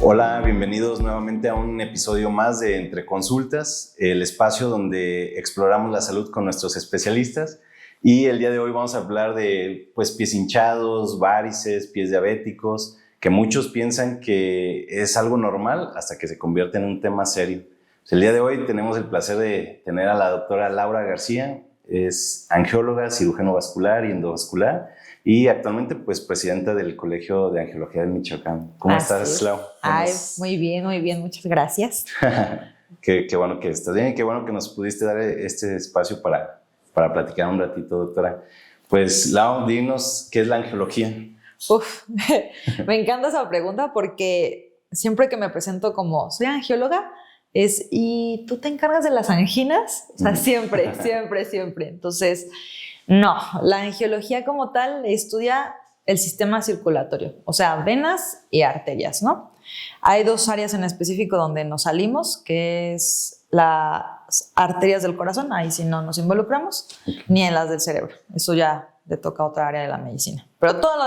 Hola, bienvenidos nuevamente a un episodio más de Entre Consultas, el espacio donde exploramos la salud con nuestros especialistas. Y el día de hoy vamos a hablar de pies hinchados, varices, pies diabéticos, que muchos piensan que es algo normal hasta que se convierte en un tema serio. El día de hoy tenemos el placer de tener a la doctora Laura García, es angióloga, cirujano vascular y endovascular, y actualmente presidenta del Colegio de Angiología de Michoacán. ¿Cómo estás, Lau? Ay, muy bien, muchas gracias. Qué bueno que estás bien y qué bueno que nos pudiste dar este espacio para platicar un ratito, doctora. Pues, Lau, dinos, ¿qué es la angiología? Me encanta esa pregunta porque siempre que me presento como soy angióloga, ¿y tú te encargas de las anginas? O sea, siempre. Entonces, no, la angiología como tal estudia el sistema circulatorio, o sea, venas y arterias, ¿no? Hay dos áreas en específico donde nos salimos, que es las arterias del corazón, ahí sí no nos involucramos, ni en las del cerebro, eso ya le toca a otra área de la medicina. Pero todo lo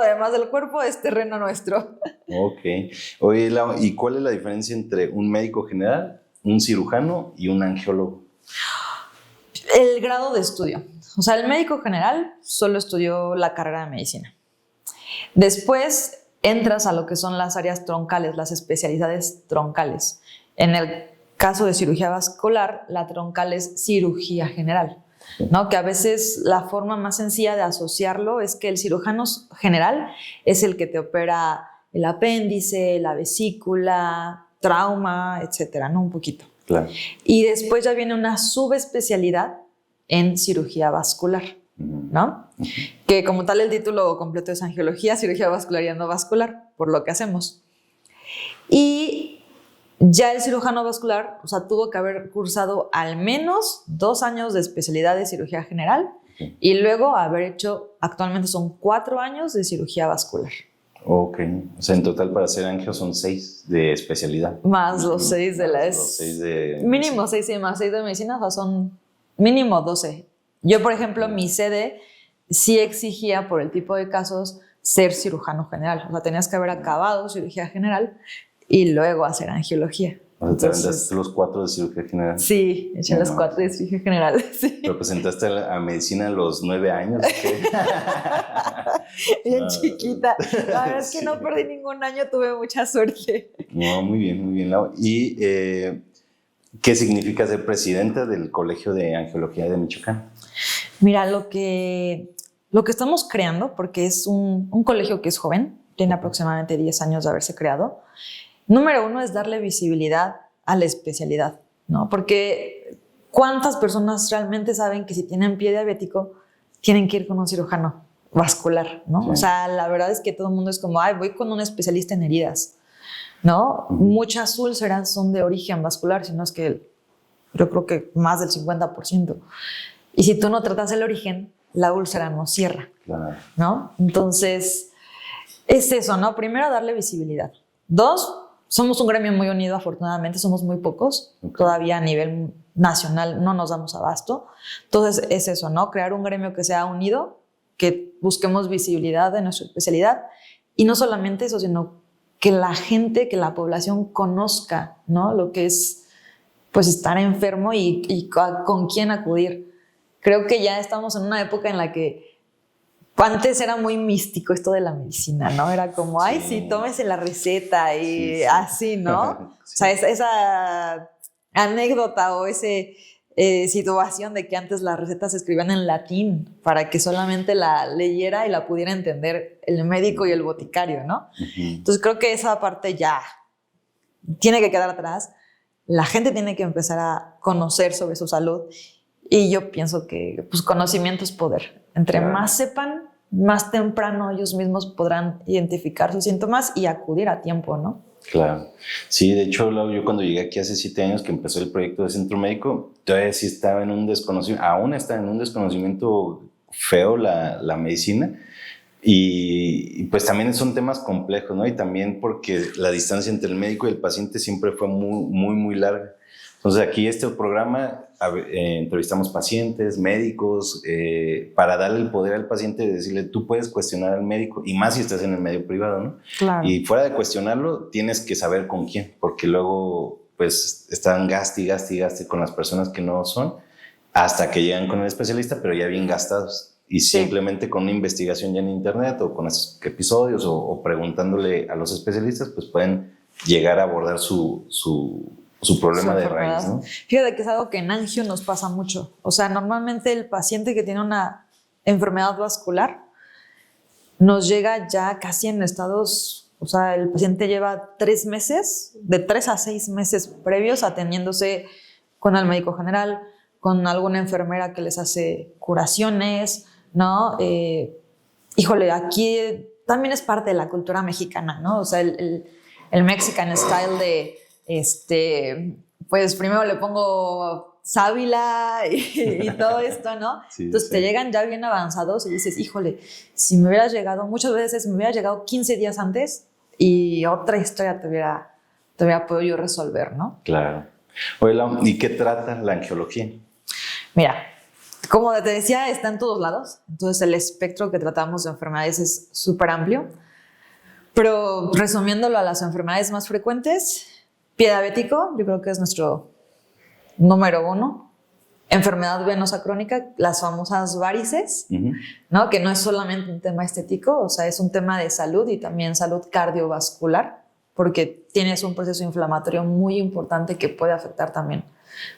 demás del cuerpo es terreno nuestro. Ok. Oye, Lau, ¿y cuál es la diferencia entre un médico general, un cirujano y un angiólogo? El grado de estudio. O sea, el médico general solo estudió la carrera de medicina. Después entras a lo que son las áreas troncales, las especialidades troncales. En el caso de cirugía vascular, la troncal es cirugía general, ¿no? Que a veces la forma más sencilla de asociarlo es que el cirujano general es el que te opera el apéndice, la vesícula, trauma, etcétera, ¿no? Un poquito. Claro. Y después ya viene una subespecialidad en cirugía vascular, ¿no? Que como tal el título completo es angiología, cirugía vascular y endovascular, por lo que hacemos. Y ya el cirujano vascular, o sea, tuvo que haber cursado al menos 2 años de especialidad de cirugía general y luego haber hecho, actualmente son 4 años de cirugía vascular. Ok, o sea, en total para ser angio son 6 de especialidad. Más los 6 de la... Los 6 de... Mínimo 6 y más 6 de medicina, o sea, son mínimo 12. Yo, por ejemplo, mi sede sí exigía, por el tipo de casos, ser cirujano general. O sea, tenías que haber acabado cirugía general y luego hacer angiología. O sea, te aventaste los 4 de cirugía general. Sí, eché los 4 de cirugía general. Sí. ¿Pero presentaste a medicina a los 9 años? Bien chiquita. La verdad es que no perdí ningún año, tuve mucha suerte. No, muy bien, Lau. ¿Y qué significa ser presidenta del Colegio de Angiología de Michoacán? Mira, lo que estamos creando, porque es un colegio que es joven, tiene aproximadamente 10 años de haberse creado. Número 1 es darle visibilidad a la especialidad, ¿no? Porque ¿cuántas personas realmente saben que si tienen pie diabético tienen que ir con un cirujano vascular, ¿no? Sí. O sea, la verdad es que todo el mundo es como, voy con un especialista en heridas, ¿no? Muchas úlceras son de origen vascular, sino es que yo creo que más del 50%. Y si tú no tratas el origen, la úlcera no cierra, claro, ¿no? Entonces, es eso, ¿no? Primero, darle visibilidad. 2, somos un gremio muy unido, afortunadamente, somos muy pocos. Okay. Todavía a nivel nacional no nos damos abasto. Entonces, es eso, ¿no? Crear un gremio que sea unido, que busquemos visibilidad de nuestra especialidad. Y no solamente eso, sino que la gente, que la población conozca, ¿no? Lo que es, estar enfermo y con quién acudir. Creo que ya estamos en una época en la que antes era muy místico esto de la medicina, ¿no? Era como, sí, tómese la receta y así, ¿no? Sí. O sea, esa anécdota o esa situación de que antes las recetas se escribían en latín para que solamente la leyera y la pudiera entender el médico y el boticario, ¿no? Entonces creo que esa parte ya tiene que quedar atrás. La gente tiene que empezar a conocer sobre su salud y yo pienso que conocimiento es poder. Entre más sepan, más temprano ellos mismos podrán identificar sus síntomas y acudir a tiempo, ¿no? Claro. Sí, de hecho, yo cuando llegué aquí hace 7 años que empezó el proyecto de Centro Médico, todavía sí estaba en un desconocimiento, aún está en un desconocimiento feo la medicina. Y también son temas complejos, ¿no? Y también porque la distancia entre el médico y el paciente siempre fue muy larga. Entonces aquí este programa entrevistamos pacientes, médicos, para darle el poder al paciente de decirle, tú puedes cuestionar al médico, y más si estás en el medio privado, ¿no? Claro. Y fuera de cuestionarlo, tienes que saber con quién, porque luego pues están gaste y gaste y gaste con las personas que no son, hasta que llegan con el especialista, pero ya bien gastados. Y simplemente con una investigación ya en internet o con esos episodios o preguntándole a los especialistas, pues pueden llegar a abordar su problema de raíz, ¿no? Fíjate que es algo que en angio nos pasa mucho. O sea, normalmente el paciente que tiene una enfermedad vascular nos llega ya casi en estados, o sea, el paciente lleva 3 meses, de 3 a 6 meses previos atendiéndose con el médico general, con alguna enfermera que les hace curaciones, ¿no? Híjole, aquí también es parte de la cultura mexicana, ¿no? O sea, el Mexican style de, pues primero le pongo sábila y todo esto, ¿no? Sí, entonces te llegan ya bien avanzados y dices, híjole, si me hubieras llegado, muchas veces me hubieras llegado 15 días antes y otra historia te hubiera podido yo resolver, ¿no? Claro. Oye, ¿y qué trata la angiología? Mira, como te decía, está en todos lados, entonces el espectro que tratamos de enfermedades es súper amplio, pero resumiéndolo a las enfermedades más frecuentes, pie diabético, yo creo que es nuestro número 1. Enfermedad venosa crónica, las famosas varices, ¿no? Que no es solamente un tema estético, o sea, es un tema de salud y también salud cardiovascular, porque tienes un proceso inflamatorio muy importante que puede afectar también,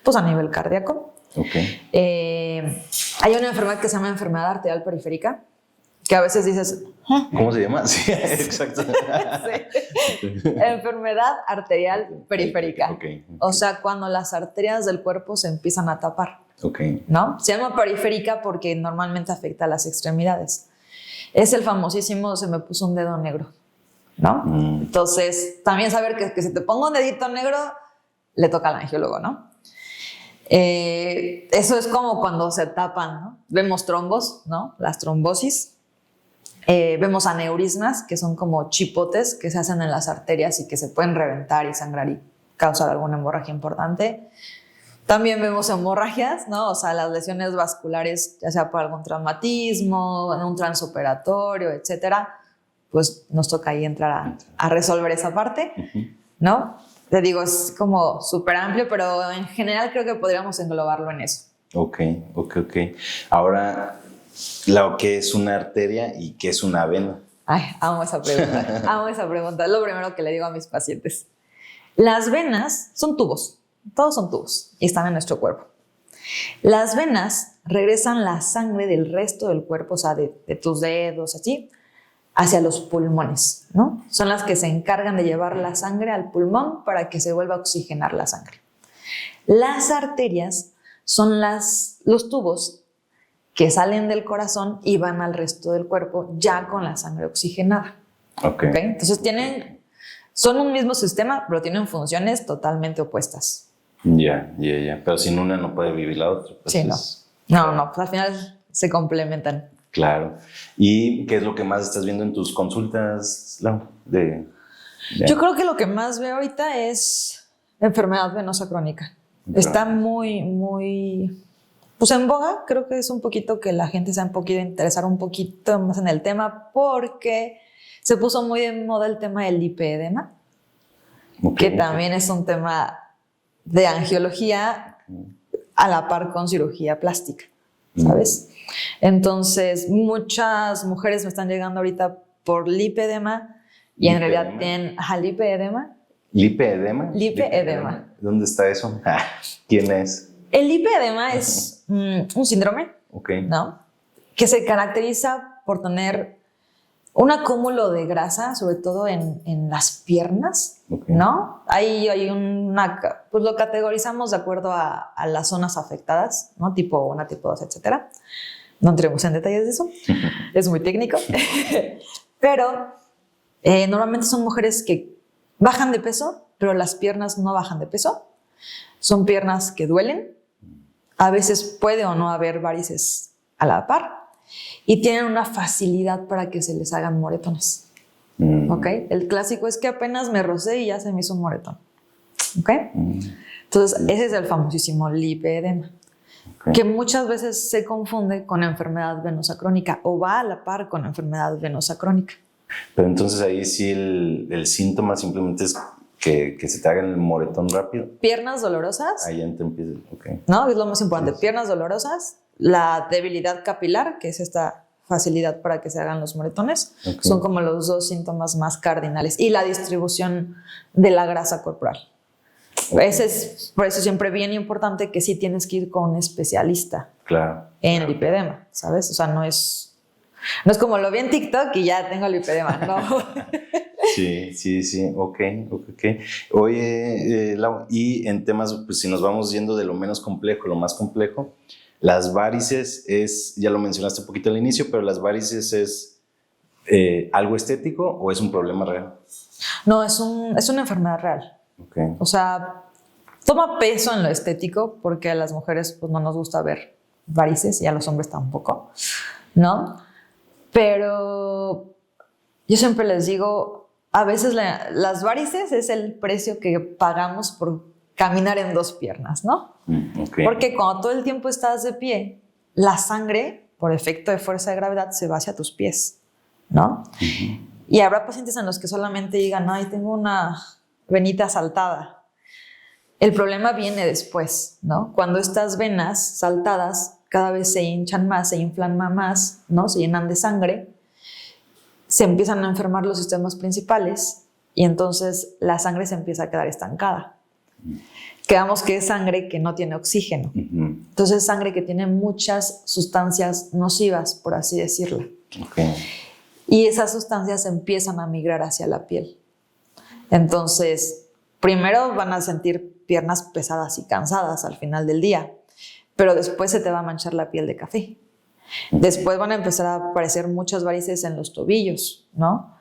pues, a nivel cardíaco. Okay. Hay una enfermedad que se llama enfermedad arterial periférica, que a veces dices... ¿Cómo se llama? Sí, exacto. Sí. Enfermedad arterial periférica. Okay. O sea, cuando las arterias del cuerpo se empiezan a tapar. Okay. ¿No? Se llama periférica porque normalmente afecta a las extremidades. Es el famosísimo se me puso un dedo negro, ¿no? Entonces, también saber que se te ponga un dedito negro le toca al angiólogo, ¿no? Eso es como cuando se tapan, ¿no? Vemos trombos, ¿no? Las trombosis. Vemos aneurismas, que son como chipotes que se hacen en las arterias y que se pueden reventar y sangrar y causar alguna hemorragia importante. También vemos hemorragias, ¿no? O sea, las lesiones vasculares, ya sea por algún traumatismo, en un transoperatorio, etcétera, pues nos toca ahí entrar a resolver esa parte, ¿no? Te digo, es como súper amplio, pero en general creo que podríamos englobarlo en eso. Ok. Ahora, lo que es una arteria y qué es una vena. Ay, amo esa pregunta. Es lo primero que le digo a mis pacientes. Las venas son tubos, todos son tubos y están en nuestro cuerpo. Las venas regresan la sangre del resto del cuerpo, o sea, de tus dedos, así, hacia los pulmones, ¿no? Son las que se encargan de llevar la sangre al pulmón para que se vuelva a oxigenar la sangre. Las arterias son los tubos que salen del corazón y van al resto del cuerpo ya con la sangre oxigenada. Okay. Entonces son un mismo sistema, pero tienen funciones totalmente opuestas. Ya. Pero sin una no puede vivir la otra. Pues sí, no, pues al final se complementan. Claro. ¿Y qué es lo que más estás viendo en tus consultas, Lau? Yo creo que lo que más veo ahorita es enfermedad venosa crónica. Está muy, pues en boga. Creo que es un poquito que la gente se ha podido interesar un poquito más en el tema porque se puso muy de moda el tema del lipedema, que también es un tema de angiología a la par con cirugía plástica, ¿sabes? Entonces, muchas mujeres me están llegando ahorita por lipedema y en realidad tienen lipedema. ¿Lipedema? ¿Dónde está eso? ¿Quién es? El lipedema es un síndrome, ¿no? Que se caracteriza por tener un acúmulo de grasa, sobre todo en las piernas, ¿no? Ahí hay pues lo categorizamos de acuerdo a las zonas afectadas, ¿no? Tipo 1, tipo 2, etcétera. No entremos en detalles de eso, es muy técnico. Pero normalmente son mujeres que bajan de peso, pero las piernas no bajan de peso. Son piernas que duelen. A veces puede o no haber varices a la par. Y tienen una facilidad para que se les hagan moretones. ¿Ok? El clásico es que apenas me rocé y ya se me hizo un moretón. ¿Ok? Entonces, ese es el famosísimo lipedema, que muchas veces se confunde con enfermedad venosa crónica o va a la par con enfermedad venosa crónica. Pero entonces ahí sí el síntoma simplemente es que se te haga el moretón rápido. Piernas dolorosas. Ahí ya te empieza, ¿No? Es lo más importante. Sí. Piernas dolorosas, la debilidad capilar, que es esta facilidad para que se hagan los moretones, son como los dos síntomas más cardinales. Y la distribución de la grasa corporal. Ese es, por eso siempre bien importante que sí tienes que ir con un especialista en lipedema, ¿sabes? O sea, no es como lo vi en TikTok y ya tengo lipedema, no. Sí, ok. Oye, Lau, y en temas, pues si nos vamos yendo de lo menos complejo a lo más complejo, las varices ya lo mencionaste un poquito al inicio, pero las varices es algo estético o es un problema real? No, es una enfermedad real. O sea, toma peso en lo estético porque a las mujeres pues, no nos gusta ver varices y a los hombres tampoco, ¿no? Pero yo siempre les digo, a veces las varices es el precio que pagamos por caminar en dos piernas, ¿no? Porque cuando todo el tiempo estás de pie, la sangre, por efecto de fuerza de gravedad, se va hacia tus pies, ¿no? Y habrá pacientes en los que solamente digan, ay, tengo una venita saltada. El problema viene después, ¿no? Cuando estas venas saltadas cada vez se hinchan más, se inflan más, ¿no? Se llenan de sangre, se empiezan a enfermar los sistemas principales y entonces la sangre se empieza a quedar estancada. Quedamos que es sangre que no tiene oxígeno. Entonces es sangre que tiene muchas sustancias nocivas, por así decirlo. Y esas sustancias empiezan a migrar hacia la piel. Entonces, primero van a sentir piernas pesadas y cansadas al final del día, pero después se te va a manchar la piel de café. Después van a empezar a aparecer muchas varices en los tobillos, ¿no?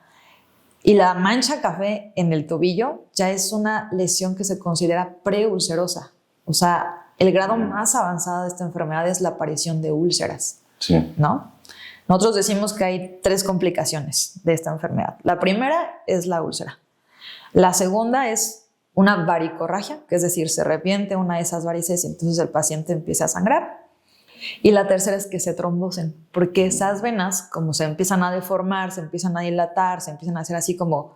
Y la mancha café en el tobillo ya es una lesión que se considera preulcerosa. O sea, el grado más avanzado de esta enfermedad es la aparición de úlceras, ¿no? Nosotros decimos que hay 3 complicaciones de esta enfermedad. La primera es la úlcera. La segunda es una varicorragia, que es decir, se reviente una de esas varices y entonces el paciente empieza a sangrar. Y la tercera es que se trombosen, porque esas venas, como se empiezan a deformar, se empiezan a dilatar, se empiezan a hacer así como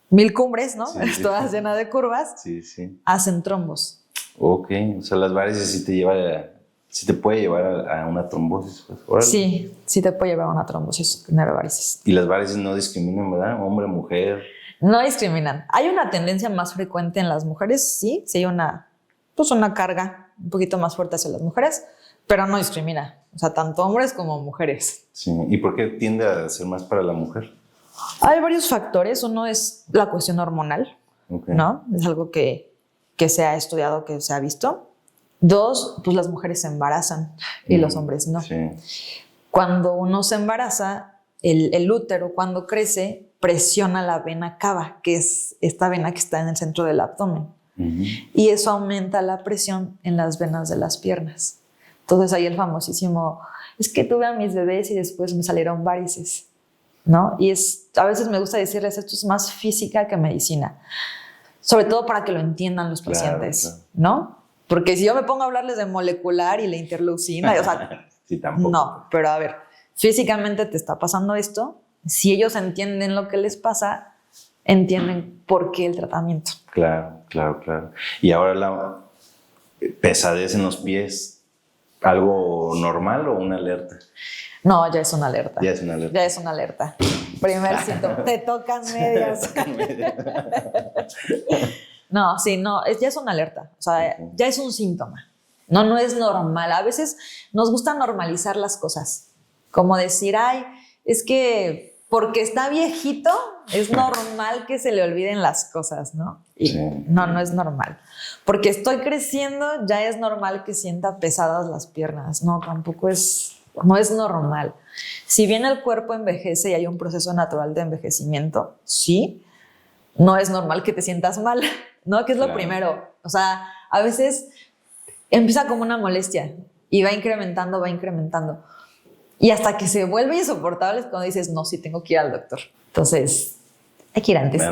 1000 cumbres, ¿no? Todas llenas de curvas, hacen trombos. Ok, o sea, las varices sí te puede llevar a una trombosis. Pues, sí te puede llevar a una trombosis, tener varices. Y las varices no discriminan, ¿verdad? Hombre, mujer. No discriminan. Hay una tendencia más frecuente en las mujeres, sí hay una carga un poquito más fuerte hacia las mujeres, pero no discrimina. O sea, tanto hombres como mujeres. Sí. ¿Y por qué tiende a ser más para la mujer? Hay varios factores. Uno es la cuestión hormonal, ¿no? Es algo que se ha estudiado, que se ha visto. 2, pues las mujeres se embarazan y los hombres no. Cuando uno se embaraza, el útero cuando crece presiona la vena cava, que es esta vena que está en el centro del abdomen. Y eso aumenta la presión en las venas de las piernas. Entonces ahí el famosísimo, es que tuve a mis bebés y después me salieron varices, ¿no? Y a veces me gusta decirles, esto es más física que medicina, sobre todo para que lo entiendan los pacientes, ¿no? Porque si yo me pongo a hablarles de molecular y la interleucina, o sea, tampoco. No, pero a ver, físicamente te está pasando esto, si ellos entienden lo que les pasa, entienden por qué el tratamiento. Claro. Y ahora la pesadez en los pies, ¿algo normal o una alerta? No, ya es una alerta. Ya es una alerta. Primer síntoma, te tocan medias. No, ya es una alerta. O sea, ya es un síntoma. No es normal. A veces nos gusta normalizar las cosas. Como decir, ay, es que porque está viejito, es normal que se le olviden las cosas, ¿no? Y no es normal. Porque estoy creciendo, ya es normal que sienta pesadas las piernas. No, tampoco no es normal. Si bien el cuerpo envejece y hay un proceso natural de envejecimiento, sí, no es normal que te sientas mal, ¿no? Que es lo primero. O sea, a veces empieza como una molestia y va incrementando. Y hasta que se vuelve insoportable es cuando dices, no, sí tengo que ir al doctor. Entonces, hay que ir antes.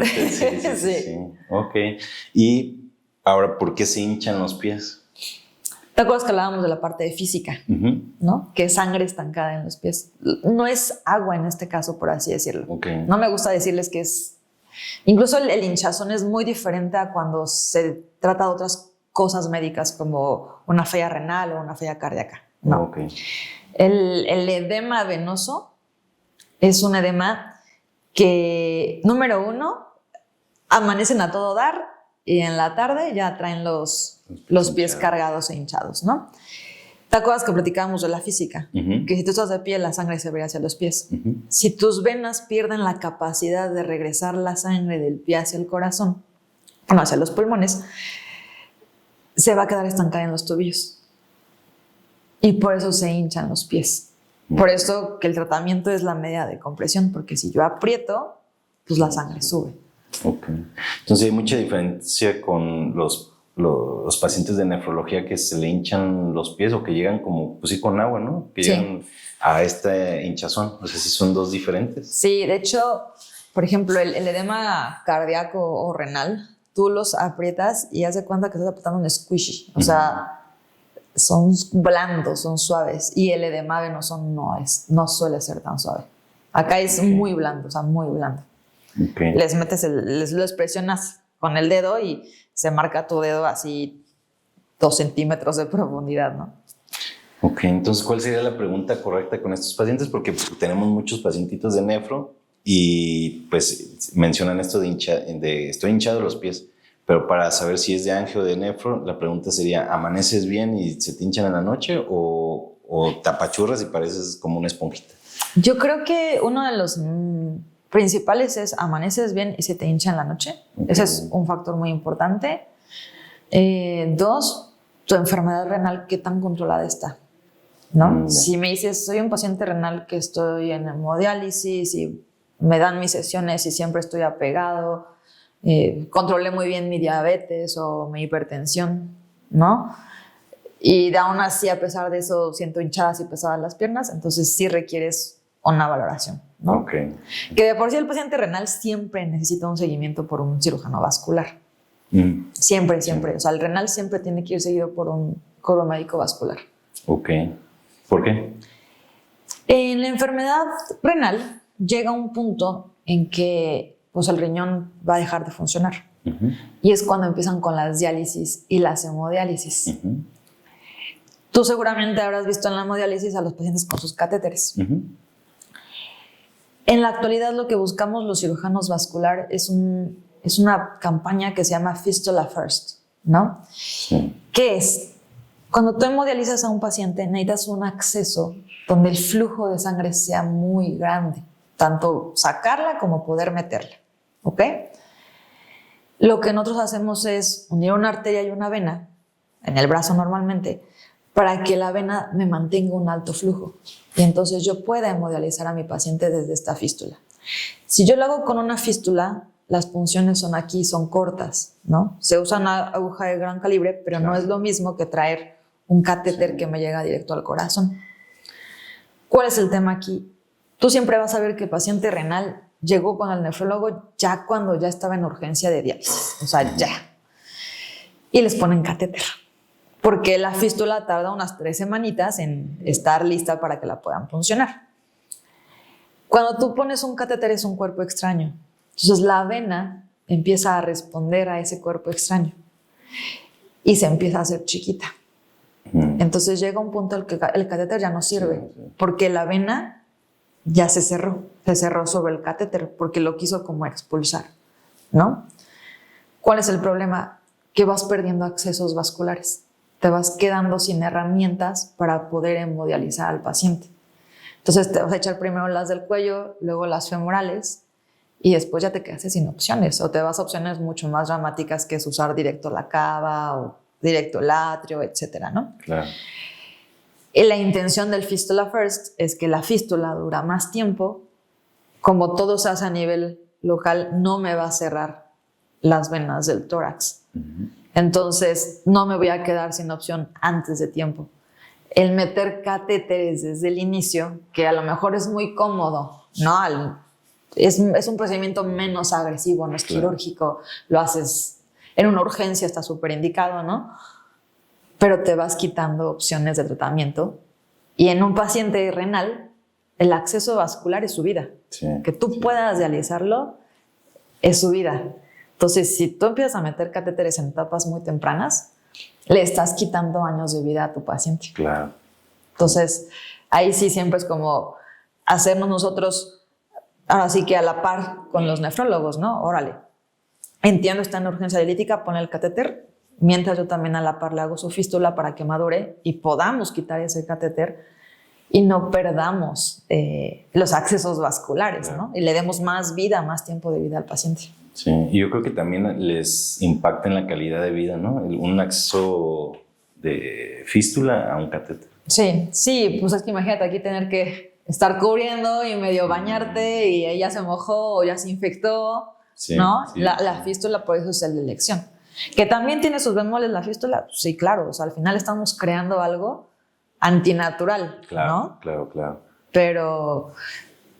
Sí. Ok. Y Ahora, ¿por qué se hinchan los pies? ¿Te acuerdas que hablábamos de la parte de física, ¿no? Que es sangre estancada en los pies. No es agua en este caso, por así decirlo. Okay. No me gusta decirles que es... Incluso el hinchazón es muy diferente a cuando se trata de otras cosas médicas como una falla renal o una falla cardíaca. No. Okay. El edema venoso es un edema que, número uno, amanecen a todo dar y en la tarde ya traen los pies cargados e hinchados, ¿no? ¿Te acuerdas que platicábamos de la física? Que si tú estás de pie, la sangre se va hacia los pies. Si tus venas pierden la capacidad de regresar la sangre del pie hacia el corazón, bueno, hacia los pulmones, se va a quedar estancada en los tobillos. Y por eso se hinchan los pies. Por eso que el tratamiento es la medida de compresión, porque si yo aprieto, pues la sangre sube. Okay. Entonces hay mucha diferencia con los pacientes de nefrología que se le hinchan los pies o que llegan como, pues sí, con agua, ¿no? Que llegan a esta hinchazón. O sea, sí son dos diferentes. Sí, de hecho, por ejemplo, el edema cardíaco o renal, tú los aprietas y haz de cuenta que estás apretando un squishy. O sea, son blandos, son suaves. Y el edema venoso no suele ser tan suave. Acá es muy blando, o sea, muy blando. Okay. Les presionas con el dedo y se marca tu dedo así 2 centímetros de profundidad, ¿no? Ok, entonces, ¿cuál sería la pregunta correcta con estos pacientes? Porque tenemos muchos pacientitos de nefro y pues mencionan esto de estoy hinchado los pies, pero para saber si es de angio o de nefro, la pregunta sería, ¿amaneces bien y se te hinchan en la noche o te apachurras y pareces como una esponjita? Yo creo que uno de los principales es amaneces bien y se te hincha en la noche. Okay. Ese es un factor muy importante. 2, tu enfermedad renal, ¿qué tan controlada está? ¿No? Si me dices, soy un paciente renal que estoy en hemodiálisis y me dan mis sesiones y siempre estoy apegado, controlé muy bien mi diabetes o mi hipertensión, ¿no? Y aún así, a pesar de eso, siento hinchadas y pesadas las piernas, entonces sí requieres una valoración, ¿no? Okay. Que de por sí el paciente renal siempre necesita un seguimiento por un cirujano vascular. Siempre. O sea, el renal siempre tiene que ir seguido por un médico vascular. Ok. ¿Por qué? En la enfermedad renal llega un punto en que pues, el riñón va a dejar de funcionar. Y es cuando empiezan con las diálisis y las hemodiálisis. Tú seguramente habrás visto en la hemodiálisis a los pacientes con sus catéteres. En la actualidad lo que buscamos los cirujanos vascular es una campaña que se llama Fistula First, ¿no? Sí. ¿Qué es? Cuando tú hemodializas a un paciente necesitas un acceso donde el flujo de sangre sea muy grande, tanto sacarla como poder meterla, ¿ok? Lo que nosotros hacemos es unir una arteria y una vena, en el brazo normalmente, para que la vena me mantenga un alto flujo y entonces yo pueda hemodializar a mi paciente desde esta fístula. Si yo lo hago con una fístula, las punciones son cortas, ¿no? Se usa una aguja de gran calibre, pero no es lo mismo que traer un catéter que me llega directo al corazón. ¿Cuál es el tema aquí? Tú siempre vas a ver que el paciente renal llegó con el nefrólogo ya cuando ya estaba en urgencia de diálisis, o sea, ya. Y les ponen catéter. Porque la fístula tarda unas 3 semanitas en estar lista para que la puedan funcionar. Cuando tú pones un catéter es un cuerpo extraño. Entonces la vena empieza a responder a ese cuerpo extraño y se empieza a hacer chiquita. Entonces llega un punto en que el catéter ya no sirve porque la vena ya se cerró sobre el catéter porque lo quiso como expulsar, ¿no? ¿Cuál es el problema? Que vas perdiendo accesos vasculares. Te vas quedando sin herramientas para poder hemodializar al paciente. Entonces te vas a echar primero las del cuello, luego las femorales y después ya te quedas sin opciones o te vas a opciones mucho más dramáticas que es usar directo la cava o directo el atrio, etcétera, ¿no? Claro. Y la intención del Fistula First es que la fístula dura más tiempo, como todo se hace a nivel local, no me va a cerrar las venas del tórax. Entonces, no me voy a quedar sin opción antes de tiempo. El meter catéteres desde el inicio, que a lo mejor es muy cómodo, ¿no? Es un procedimiento menos agresivo, no es quirúrgico, lo haces En una urgencia está súper indicado, ¿no? Pero te vas quitando opciones de tratamiento. Y en un paciente renal, el acceso vascular es su vida. Sí, que tú puedas dializarlo es su vida. Entonces, si tú empiezas a meter catéteres en etapas muy tempranas, le estás quitando años de vida a tu paciente. Claro. Entonces, ahí sí siempre es como hacernos nosotros, ahora sí que a la par con los nefrólogos, ¿no? Órale, entiendo, está en urgencia dialítica, pon el catéter, mientras yo también a la par le hago su fístula para que madure y podamos quitar ese catéter y no perdamos los accesos vasculares, ¿no? Y le demos más vida, más tiempo de vida al paciente. Sí, y yo creo que también les impacta en la calidad de vida, ¿no? Un acceso de fístula a un catéter. Sí, pues es que imagínate aquí tener que estar cubriendo y medio bañarte y ella se mojó o ya se infectó, Sí, ¿no? sí. La fístula por eso es el de elección. Que también tiene sus bemoles la fístula, sí, claro, o sea, al final estamos creando algo antinatural, Claro, ¿no? claro. Pero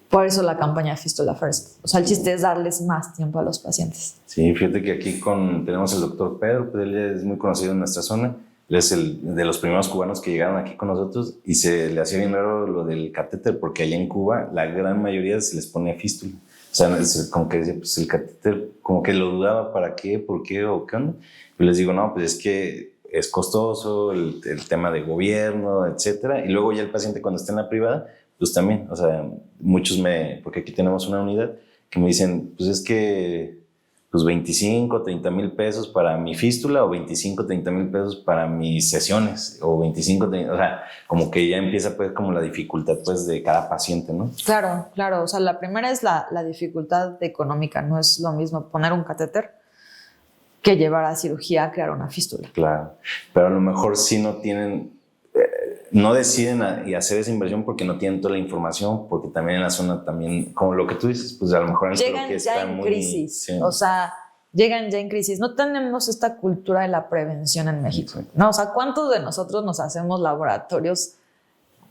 por eso la campaña Fístula First. O sea, el chiste es darles más tiempo a los pacientes. Sí, fíjate que aquí tenemos el doctor Pedro, pues él es muy conocido en nuestra zona. Él es de los primeros cubanos que llegaron aquí con nosotros y se le hacía bien raro lo del catéter porque allá en Cuba la gran mayoría se les pone fístula. O sea, como que decía, pues el catéter, como que lo dudaba, ¿para qué? ¿Por qué? ¿O qué onda? Yo les digo, no, pues es que es costoso, el tema de gobierno, etcétera. Y luego ya el paciente cuando está en la privada, pues también, o sea, muchos porque aquí tenemos una unidad que me dicen, pues es que pues 25, 30 mil pesos para mi fístula o 25, 30 mil pesos para mis sesiones o 25, 30, o sea, como que ya empieza pues como la dificultad pues de cada paciente, ¿no? Claro, o sea, la primera es la dificultad económica, no es lo mismo poner un catéter que llevar a cirugía a crear una fístula. Claro, pero a lo mejor sí no tienen, no deciden hacer esa inversión porque no tienen toda la información, porque también en la zona también, como lo que tú dices, pues a lo mejor llegan que ya está en muy, crisis, sí. O sea, llegan ya en crisis. No tenemos esta cultura de la prevención en México, Sí. ¿no? O sea, ¿cuántos de nosotros nos hacemos laboratorios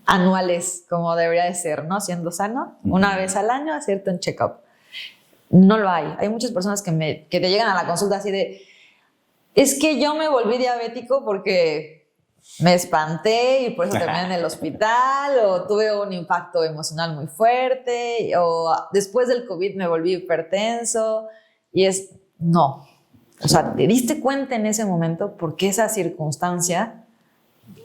anuales como debería de ser, ¿no? Siendo sano, una vez al año hacerte un check-up. No lo hay. Hay muchas personas que te llegan a la consulta así de, es que yo me volví diabético porque me espanté y por eso terminé en el hospital, o tuve un impacto emocional muy fuerte, o después del COVID me volví hipertenso, y no. O sea, te diste cuenta en ese momento porque esa circunstancia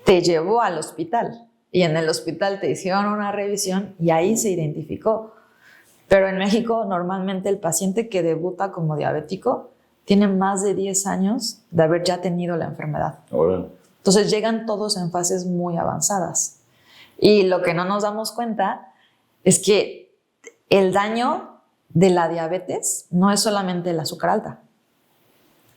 te llevó al hospital, y en el hospital te hicieron una revisión y ahí se identificó. Pero en México normalmente el paciente que debuta como diabético tiene más de 10 años de haber ya tenido la enfermedad. Órale. Entonces llegan todos en fases muy avanzadas. Y lo que no nos damos cuenta es que el daño de la diabetes no es solamente el azúcar alta.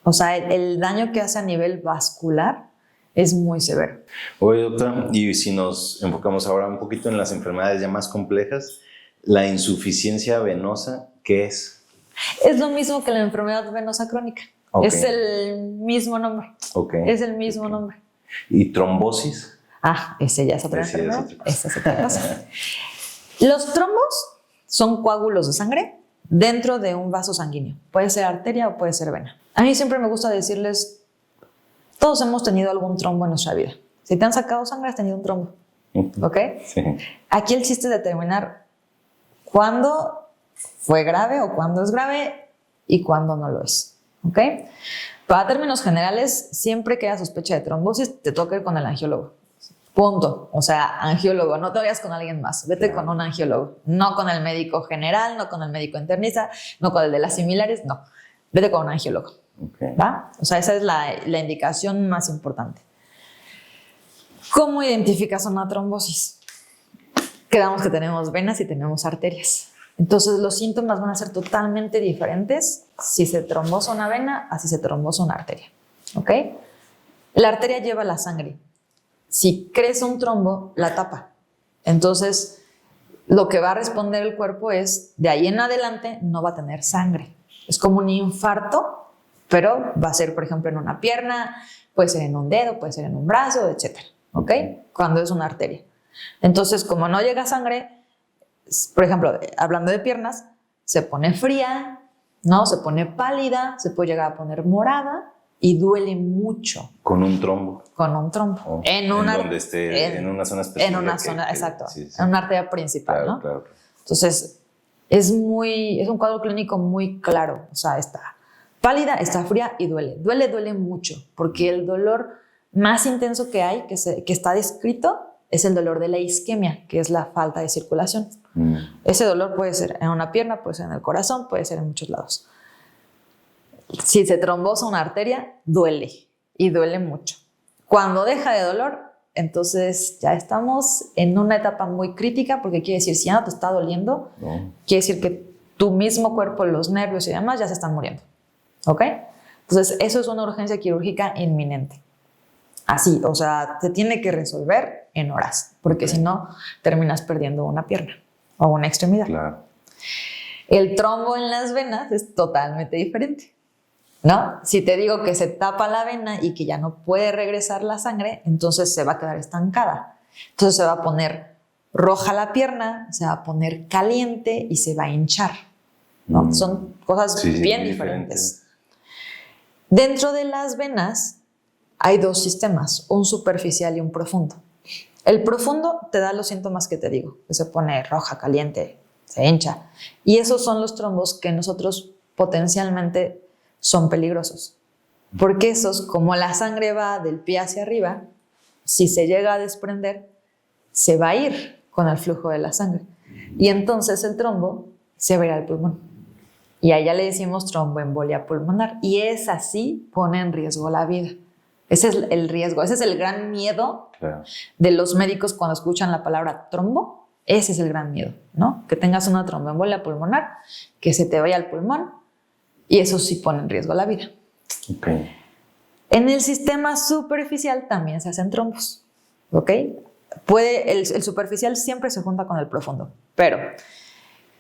O sea, el daño que hace a nivel vascular es muy severo. Oye, doctora, y si nos enfocamos ahora un poquito en las enfermedades ya más complejas, la insuficiencia venosa, ¿qué es? Es lo mismo que la enfermedad venosa crónica. Okay. Es el mismo nombre. Okay. Es el mismo nombre. ¿Y trombosis? Ese ya es otra Ese enfermedad. es otra cosa. Esa es otra cosa. Los trombos son coágulos de sangre dentro de un vaso sanguíneo. Puede ser arteria o puede ser vena. A mí siempre me gusta decirles, todos hemos tenido algún trombo en nuestra vida. Si te han sacado sangre, has tenido un trombo. ¿Ok? Sí. Aquí el chiste es determinar cuándo fue grave o cuándo es grave y cuándo no lo es. ¿Ok? Para términos generales, siempre que haya sospecha de trombosis, te toca ir con el angiólogo. Punto. O sea, angiólogo, no te vayas con alguien más, vete con un angiólogo. No con el médico general, no con el médico internista, no con el de las similares, no. Vete con un angiólogo. Okay. ¿Va? O sea, esa es la indicación más importante. ¿Cómo identificas una trombosis? Quedamos que tenemos venas y tenemos arterias. Entonces, los síntomas van a ser totalmente diferentes si se trombosa una vena a si se trombosa una arteria. ¿Ok? La arteria lleva la sangre. Si crece un trombo, la tapa. Entonces, lo que va a responder el cuerpo es, de ahí en adelante, no va a tener sangre. Es como un infarto, pero va a ser, por ejemplo, en una pierna, puede ser en un dedo, puede ser en un brazo, etc. ¿Ok? Cuando es una arteria. Entonces, como no llega sangre, por ejemplo, hablando de piernas, se pone fría, ¿no? Se pone pálida, se puede llegar a poner morada y duele mucho. Con un trombo. Con un trombo. Oh, en donde esté, en una zona específica. En una zona, exacto. Sí. En una arteria principal, Claro, ¿no? claro. Entonces, es un cuadro clínico muy claro. O sea, está pálida, está fría y duele. Duele mucho, porque el dolor más intenso que hay, que está descrito, es el dolor de la isquemia, que es la falta de circulación. Ese dolor puede ser en una pierna, puede ser en el corazón, puede ser en muchos lados. Si se trombosa una arteria, duele y duele mucho. Cuando deja de dolor, entonces ya estamos en una etapa muy crítica, porque quiere decir, si ya no te está doliendo, quiere decir que tu mismo cuerpo, los nervios y demás ya se están muriendo. ¿Ok? Entonces, eso es una urgencia quirúrgica inminente. Así, o sea, se tiene que resolver en horas, porque si no, terminas perdiendo una pierna o una extremidad. Claro. El trombo en las venas es totalmente diferente, ¿no? Si te digo que se tapa la vena y que ya no puede regresar la sangre, entonces se va a quedar estancada. Entonces se va a poner roja la pierna, se va a poner caliente y se va a hinchar, ¿no? Son cosas bien diferentes. Dentro de las venas hay dos sistemas, un superficial y un profundo. El profundo te da los síntomas que te digo, que se pone roja, caliente, se hincha. Y esos son los trombos que nosotros potencialmente son peligrosos. Porque esos, como la sangre va del pie hacia arriba, si se llega a desprender, se va a ir con el flujo de la sangre. Y entonces el trombo se va a ir al pulmón. Y a ella le decimos tromboembolia pulmonar. Y es así, pone en riesgo la vida. Ese es el riesgo, ese es el gran miedo de los médicos cuando escuchan la palabra trombo. Ese es el gran miedo, ¿no? Que tengas una tromboembolia pulmonar, que se te vaya al pulmón, y eso sí pone en riesgo la vida. Okay. En el sistema superficial también se hacen trombos, ¿ok? El superficial siempre se junta con el profundo, pero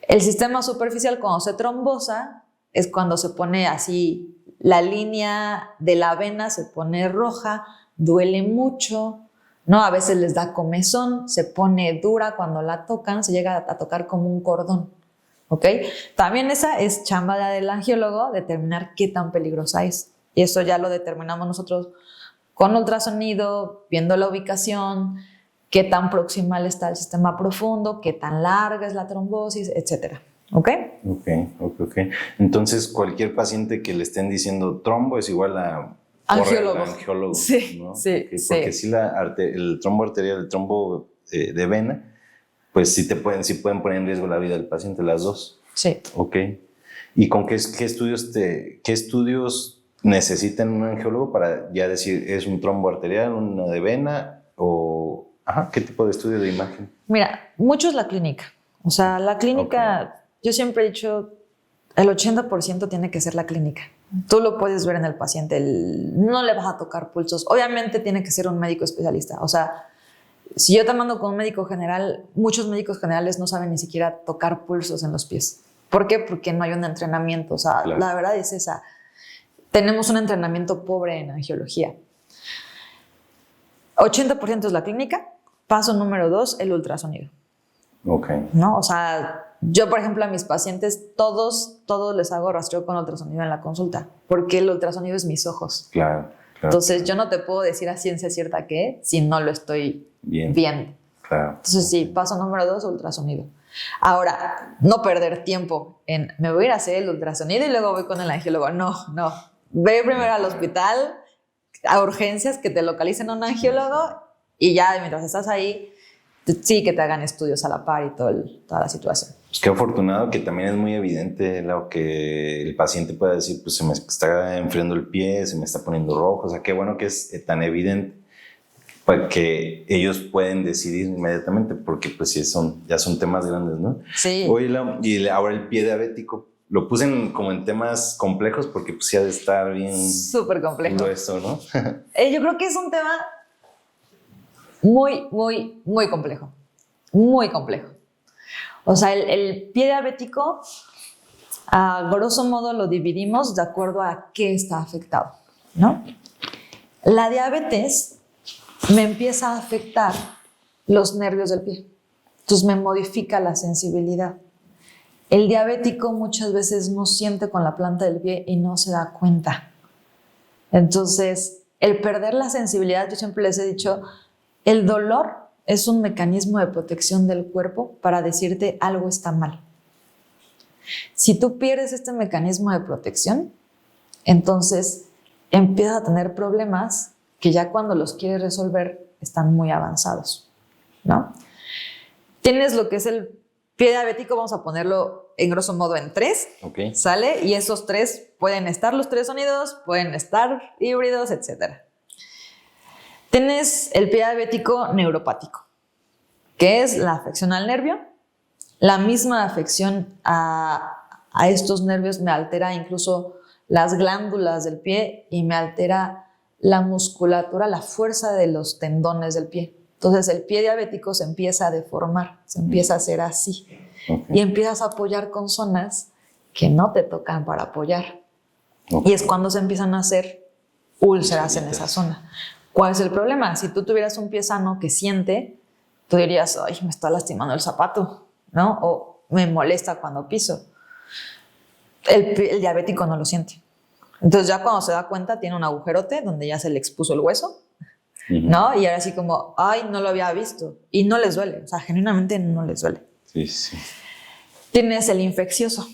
el sistema superficial cuando se trombosa es cuando se pone así. La línea de la vena se pone roja, duele mucho, ¿no? A veces les da comezón, se pone dura cuando la tocan, se llega a tocar como un cordón, ¿ok? También esa es chamba del angiólogo, determinar qué tan peligrosa es. Y eso ya lo determinamos nosotros con ultrasonido, viendo la ubicación, qué tan proximal está el sistema profundo, qué tan larga es la trombosis, etcétera. ¿Ok? Ok. Entonces, cualquier paciente que le estén diciendo trombo es igual a angiólogo. Sí, ¿no? sí, porque sí, el trombo arterial, el trombo de vena, pues sí pueden poner en riesgo la vida del paciente, las dos. Sí. Ok. ¿Y con qué estudios necesitan un angiólogo para ya decir es un trombo arterial, una de vena o qué tipo de estudio de imagen? Mira, mucho es la clínica. O sea, la clínica... Yo siempre he dicho, el 80% tiene que ser la clínica. Tú lo puedes ver en el paciente, no le vas a tocar pulsos. Obviamente tiene que ser un médico especialista. O sea, si yo te mando con un médico general, muchos médicos generales no saben ni siquiera tocar pulsos en los pies. ¿Por qué? Porque no hay un entrenamiento. O sea, La verdad es esa. Tenemos un entrenamiento pobre en angiología. 80% es la clínica. Paso número 2, el ultrasonido. Ok. ¿No? O sea... Yo, por ejemplo, a mis pacientes, todos les hago rastreo con ultrasonido en la consulta, porque el ultrasonido es mis ojos. Claro. Entonces, yo no te puedo decir a ciencia cierta qué si no lo estoy viendo. Claro. Entonces, sí, paso número 2, ultrasonido. Ahora, no perder tiempo en, me voy a ir a hacer el ultrasonido y luego voy con el angiólogo. No. Ve primero al hospital, a urgencias, que te localicen a un angiólogo y ya mientras estás ahí, sí que te hagan estudios a la par y toda la situación. Pues qué afortunado que también es muy evidente lo que el paciente pueda decir, pues se me está enfriando el pie, se me está poniendo rojo, o sea, qué bueno que es tan evidente para que ellos pueden decidir inmediatamente, porque pues sí ya son temas grandes, ¿no? Sí. Oye, y ahora el pie diabético, lo puse como en temas complejos porque pues sí ha de estar bien... Súper complejo. Grueso, ¿no? Yo creo que es un tema muy, muy, muy complejo. Muy complejo. O sea, el pie diabético, a grosso modo, lo dividimos de acuerdo a qué está afectado, ¿no? La diabetes me empieza a afectar los nervios del pie. Entonces me modifica la sensibilidad. El diabético muchas veces no siente con la planta del pie y no se da cuenta. Entonces, el perder la sensibilidad, yo siempre les he dicho, el dolor es un mecanismo de protección del cuerpo para decirte algo está mal. Si tú pierdes este mecanismo de protección, entonces empiezas a tener problemas que ya cuando los quieres resolver están muy avanzados, ¿no? Tienes lo que es el pie diabético, vamos a ponerlo en grosso modo en 3, Okay. ¿sale? Y esos 3 pueden estar los 3 sonidos, pueden estar híbridos, etc. Tienes el pie diabético neuropático, que es la afección al nervio. La misma afección a estos nervios me altera incluso las glándulas del pie y me altera la musculatura, la fuerza de los tendones del pie. Entonces el pie diabético se empieza a deformar, se empieza a hacer así. Okay. Y empiezas a apoyar con zonas que no te tocan para apoyar. Okay. Y es cuando se empiezan a hacer úlceras en esa zona. ¿Cuál es el problema? Si tú tuvieras un pie sano que siente, tú dirías, ay, me está lastimando el zapato, ¿no? O me molesta cuando piso. El diabético no lo siente. Entonces ya cuando se da cuenta tiene un agujerote donde ya se le expuso el hueso, ¿no? Y ahora sí como, ay, no lo había visto. Y no les duele, o sea, genuinamente no les duele. Sí, sí. Tienes el infeccioso.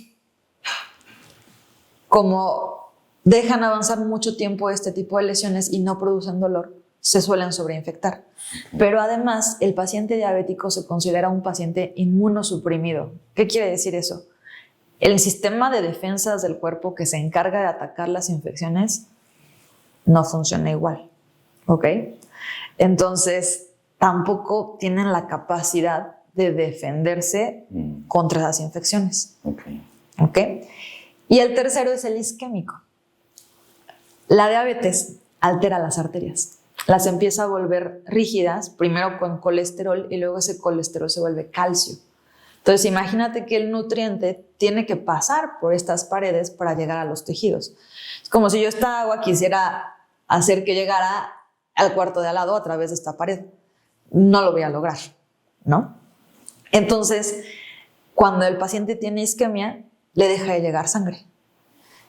Como dejan avanzar mucho tiempo este tipo de lesiones y no producen dolor, se suelen sobreinfectar. Okay. Pero además, el paciente diabético se considera un paciente inmunosuprimido. ¿Qué quiere decir eso? El sistema de defensas del cuerpo que se encarga de atacar las infecciones no funciona igual, ¿ok? Entonces, tampoco tienen la capacidad de defenderse contra las infecciones, ¿ok? Y el tercero es el isquémico. La diabetes altera las arterias, las empieza a volver rígidas, primero con colesterol y luego ese colesterol se vuelve calcio. Entonces, imagínate que el nutriente tiene que pasar por estas paredes para llegar a los tejidos. Es como si yo esta agua quisiera hacer que llegara al cuarto de al lado a través de esta pared. No lo voy a lograr, ¿no? Entonces, cuando el paciente tiene isquemia, le deja de llegar sangre.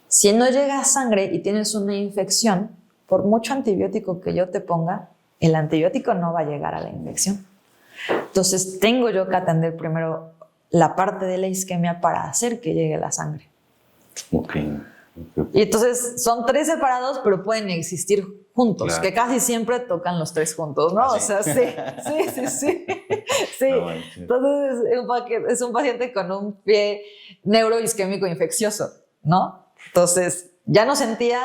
Si no llega sangre y tienes una infección, por mucho antibiótico que yo te ponga, el antibiótico no va a llegar a la infección. Entonces, tengo yo que atender primero la parte de la isquemia para hacer que llegue la sangre. Okay. Y entonces son 3 separados, pero pueden existir juntos, claro. Que casi siempre tocan los 3 juntos, ¿no? ¿Ah, sí? O sea, sí. No, entonces es un paciente con un pie neuroisquémico infeccioso, ¿no? Entonces ya no sentía,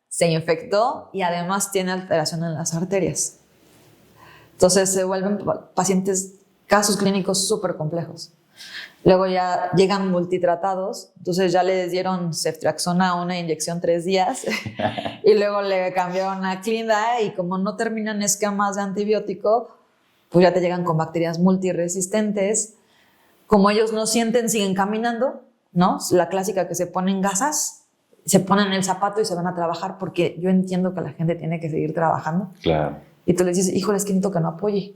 se infectó y además tiene alteración en las arterias. Entonces se vuelven pacientes, casos clínicos súper complejos. Luego ya llegan multitratados, entonces ya les dieron ceftriaxona, una inyección 3 días y luego le cambiaron a Clinda y como no terminan esquemas de antibiótico, pues ya te llegan con bacterias multiresistentes. Como ellos no sienten, siguen caminando, ¿no? La clásica que se ponen gasas, se ponen el zapato y se van a trabajar porque yo entiendo que la gente tiene que seguir trabajando. Claro. Y tú les dices, híjole, es que necesito que no apoye.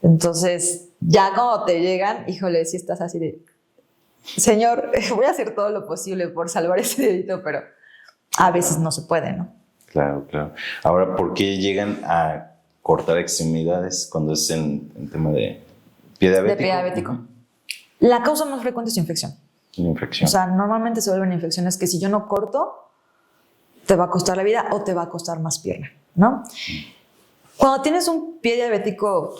Entonces, ya cuando te llegan, híjole, si estás así de, señor, voy a hacer todo lo posible por salvar ese dedito, pero a veces no se puede, ¿no? Claro. Ahora, ¿por qué llegan a cortar extremidades cuando es en tema de pie diabético? De pie diabético. La causa más frecuente es infección. Una infección. O sea, normalmente se vuelven infecciones que si yo no corto, te va a costar la vida o te va a costar más pierna, ¿no? Cuando tienes un pie diabético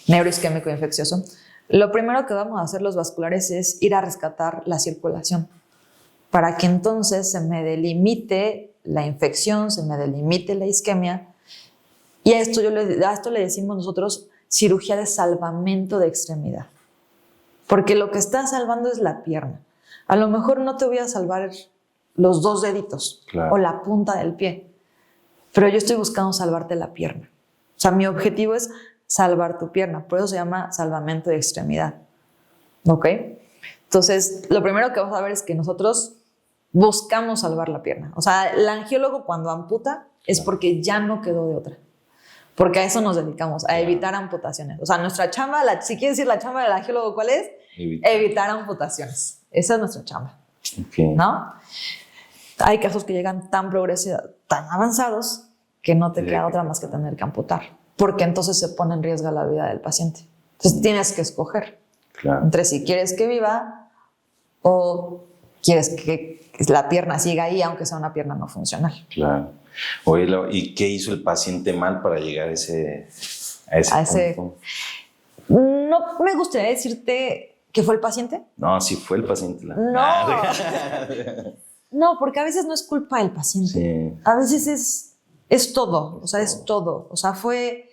neuroisquémico infeccioso, lo primero que vamos a hacer los vasculares es ir a rescatar la circulación para que entonces se me delimite la infección, se me delimite la isquemia y a esto le decimos nosotros cirugía de salvamento de extremidad, porque lo que está salvando es la pierna. A lo mejor no te voy a salvar los 2 deditos, claro, o la punta del pie, pero yo estoy buscando salvarte la pierna. O sea, mi objetivo es salvar tu pierna, por eso se llama salvamento de extremidad, ¿ok? Entonces, lo primero que vas a ver es que nosotros buscamos salvar la pierna. O sea, el angiólogo cuando amputa es porque ya no quedó de otra, porque a eso nos dedicamos, a evitar amputaciones. O sea, nuestra chamba, si quieres decir la chamba del angiólogo, ¿cuál es? Evitar amputaciones. Esa es nuestra chamba, Okay. ¿no? Hay casos que llegan tan progresivos, tan avanzados, que no te queda otra más que tener que amputar, porque entonces se pone en riesgo la vida del paciente. Entonces tienes que escoger entre si quieres que viva o quieres que la pierna siga ahí, aunque sea una pierna no funcional. Claro. Oye, ¿y qué hizo el paciente mal para llegar a ese punto? No me gustaría decirte que fue el paciente. No, sí fue el paciente. No. No, porque a veces no es culpa del paciente. Sí. A veces es todo, o sea, es todo. O sea, fue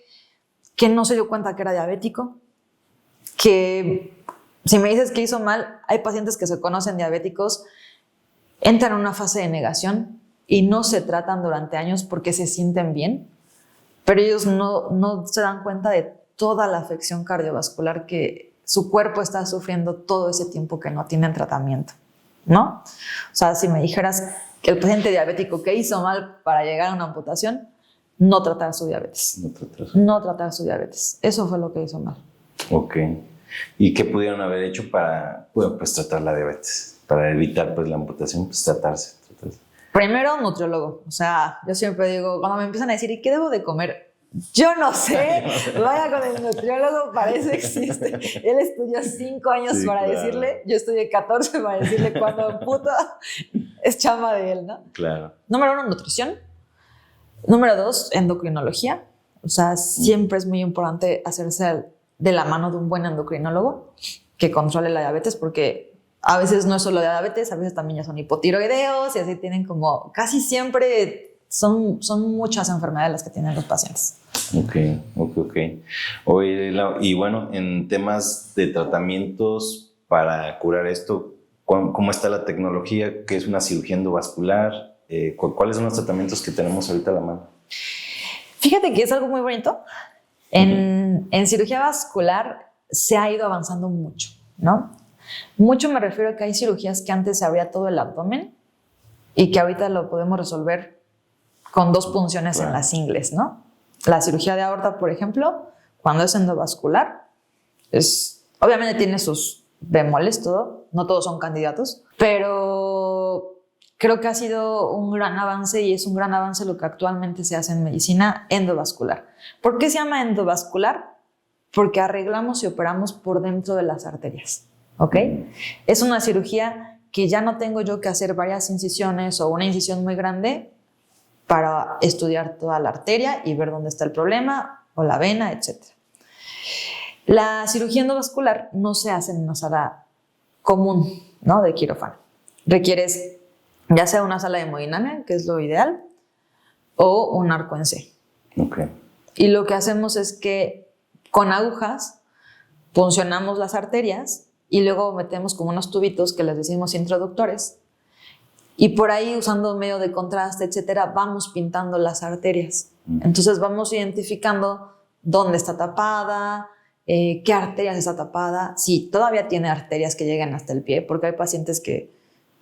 que no se dio cuenta que era diabético, que si me dices que hizo mal, hay pacientes que se conocen diabéticos, entran en una fase de negación y no se tratan durante años porque se sienten bien, pero ellos no se dan cuenta de toda la afección cardiovascular que su cuerpo está sufriendo todo ese tiempo que no tienen tratamiento, ¿no? O sea, si me dijeras que el paciente diabético que hizo mal para llegar a una amputación, no tratar su diabetes. No tratar su diabetes. Eso fue lo que hizo mal. Ok. ¿Y qué pudieron haber hecho para pues, tratar la diabetes? Para evitar pues, la amputación, pues tratarse. Primero, nutriólogo. O sea, yo siempre digo, cuando me empiezan a decir, ¿y qué debo de comer? Yo no sé. Vaya con el nutriólogo, para eso existe. Él estudió 5 años para decirle, yo estudié 14 para decirle cuándo amputa. Es chamba de él, ¿no? Claro. Número 1, nutrición. Número 2, endocrinología. O sea, siempre es muy importante hacerse de la mano de un buen endocrinólogo que controle la diabetes, porque a veces no es solo diabetes, a veces también ya son hipotiroideos y así tienen como, casi siempre son muchas enfermedades las que tienen los pacientes. Ok. Oye, y bueno, en temas de tratamientos para curar esto, ¿cómo está la tecnología? ¿Qué es una cirugía endovascular? ¿Cuáles son los tratamientos que tenemos ahorita a la mano? Fíjate que es algo muy bonito. En cirugía vascular se ha ido avanzando mucho, ¿no? Mucho me refiero a que hay cirugías que antes se abría todo el abdomen y que ahorita lo podemos resolver con 2 punciones en las ingles, ¿no? La cirugía de aorta, por ejemplo, cuando es endovascular, obviamente tiene sus bemoles, todo, no todos son candidatos, pero creo que ha sido un gran avance y es un gran avance lo que actualmente se hace en medicina endovascular. ¿Por qué se llama endovascular? Porque arreglamos y operamos por dentro de las arterias, ¿ok? Es una cirugía que ya no tengo yo que hacer varias incisiones o una incisión muy grande para estudiar toda la arteria y ver dónde está el problema o la vena, etc. La cirugía endovascular no se hace en una sala común, ¿no? De quirófano. Requieres ya sea una sala de hemodinamia, que es lo ideal, o un arco en C. Okay. Y lo que hacemos es que con agujas puncionamos las arterias y luego metemos como unos tubitos que les decimos introductores y por ahí usando medio de contraste, etcétera, vamos pintando las arterias. Entonces vamos identificando dónde está tapada, qué arterias está tapada, si todavía tiene arterias que llegan hasta el pie, porque hay pacientes que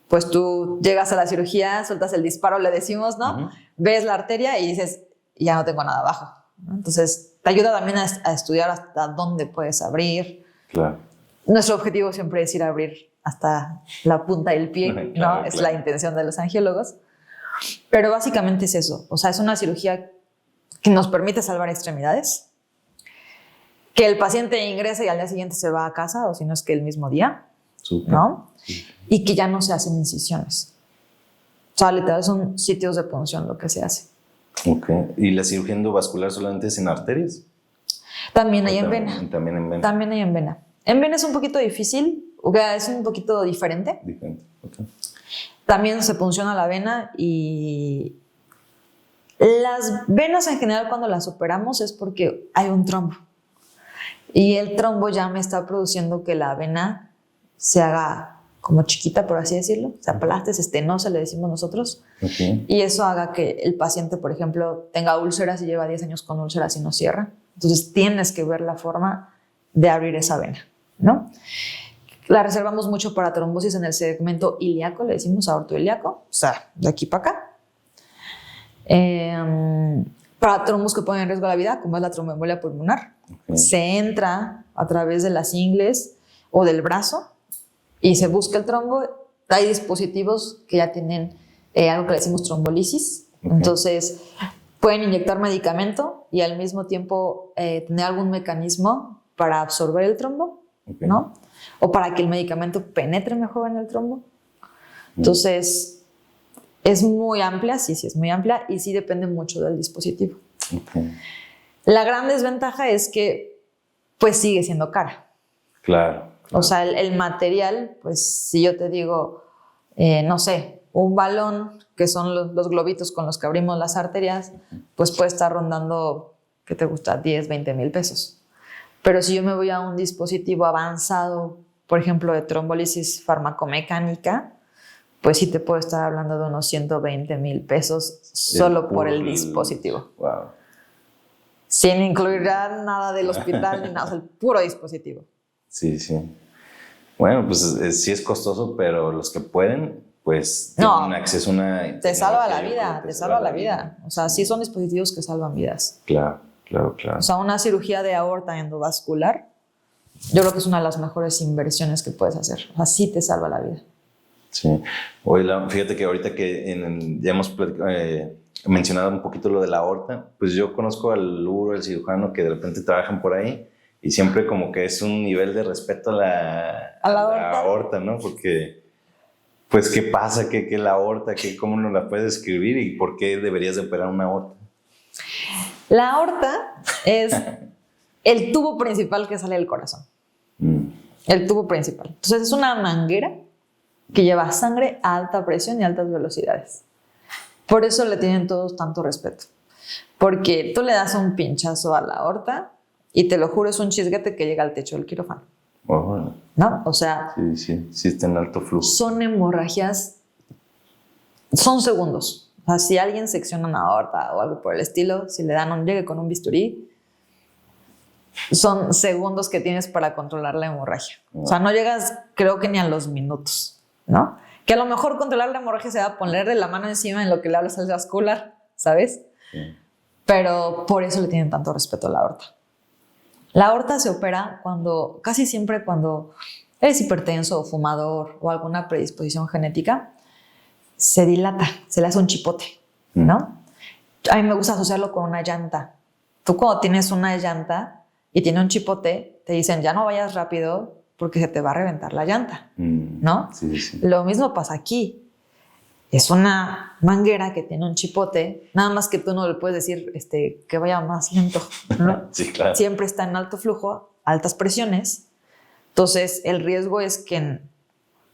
pues tú llegas a la cirugía, sueltas el disparo, le decimos, ¿no? Ves la arteria y dices, ya no tengo nada abajo, ¿no? Entonces, te ayuda también a estudiar hasta dónde puedes abrir. Claro. Nuestro objetivo siempre es ir a abrir hasta la punta del pie, ¿no? Es la intención de los angiólogos. Pero básicamente es eso. O sea, es una cirugía que nos permite salvar extremidades, que el paciente ingresa y al día siguiente se va a casa, o si no es que el mismo día, Súper. ¿no? Y que ya no se hacen incisiones. O sea, literal son sitios de punción lo que se hace. Ok. ¿Y la cirugía endovascular solamente es en arterias? También hay en vena. También en vena. También hay en vena. En vena es un poquito difícil, o sea, es un poquito diferente. Okay. También se punciona la vena y las venas en general cuando las operamos es porque hay un trombo. Y el trombo ya me está produciendo que la vena se haga como chiquita, por así decirlo, se aplaste, se estenosa, le decimos nosotros, y eso haga que el paciente, por ejemplo, tenga úlceras y lleva 10 años con úlceras y no cierra. Entonces tienes que ver la forma de abrir esa vena, ¿no? La reservamos mucho para trombosis en el segmento ilíaco, le decimos aortoilíaco, o sea, de aquí para acá. Para trombos que ponen en riesgo la vida, como es la tromboembolia pulmonar, se entra a través de las ingles o del brazo y se busca el trombo, hay dispositivos que ya tienen algo que le decimos trombolisis. Entonces, pueden inyectar medicamento y al mismo tiempo tener algún mecanismo para absorber el trombo, ¿no? O para que el medicamento penetre mejor en el trombo. Entonces, es muy amplia, sí es muy amplia y sí depende mucho del dispositivo. La gran desventaja es que, pues, sigue siendo cara. Claro. O sea, el material, pues, si yo te digo, no sé, un balón, que son los globitos con los que abrimos las arterias, pues puede estar rondando, ¿qué te gusta? 10, 20 mil pesos. Pero si yo me voy a un dispositivo avanzado, por ejemplo, de trombolisis farmacomecánica, pues sí te puedo estar hablando de unos 120 mil pesos solo por el dispositivo. Wow. Sin incluir nada del hospital ni nada, o sea, el puro dispositivo. Sí. Bueno, pues sí es costoso, pero los que pueden, pues tienen acceso a una... Te salva la vida, te salva la vida. O sea, sí son dispositivos que salvan vidas. Claro. O sea, una cirugía de aorta endovascular, yo creo que es una de las mejores inversiones que puedes hacer. O sea, sí te salva la vida. Sí. Oye, fíjate que ahorita que ya hemos mencionado un poquito lo de la aorta, pues yo conozco al uro, el cirujano, que de repente trabajan por ahí y siempre como que es un nivel de respeto a la aorta, ¿no? Porque, pues, ¿qué pasa? ¿Qué la aorta? ¿Cómo nos la puedes describir? ¿Y por qué deberías de operar una aorta? La aorta es el tubo principal que sale del corazón. El tubo principal. Entonces es una manguera que lleva sangre a alta presión y altas velocidades. Por eso le tienen todos tanto respeto. Porque tú le das un pinchazo a la aorta y te lo juro, es un chisguete que llega al techo del quirófano. Oh. ¿No? O sea... Sí, está en alto flujo. Son hemorragias, son segundos. O sea, si alguien secciona una aorta o algo por el estilo, si le dan un llegue con un bisturí, son segundos que tienes para controlar la hemorragia. O sea, no llegas, creo que ni a los minutos, ¿no? Que a lo mejor controlar la hemorragia se va a ponerle la mano encima en lo que le hablas al vascular, ¿sabes? Sí. Pero por eso le tienen tanto respeto a la aorta. La aorta se opera casi siempre cuando eres hipertenso o fumador o alguna predisposición genética, se dilata, se le hace un chipote, ¿no? A mí me gusta asociarlo con una llanta. Tú cuando tienes una llanta y tiene un chipote, te dicen, ya no vayas rápido porque se te va a reventar la llanta, ¿no? Sí. Lo mismo pasa aquí. Es una manguera que tiene un chipote, nada más que tú no le puedes decir que vaya más lento, ¿no? Sí, claro. Siempre está en alto flujo, altas presiones. Entonces, el riesgo es que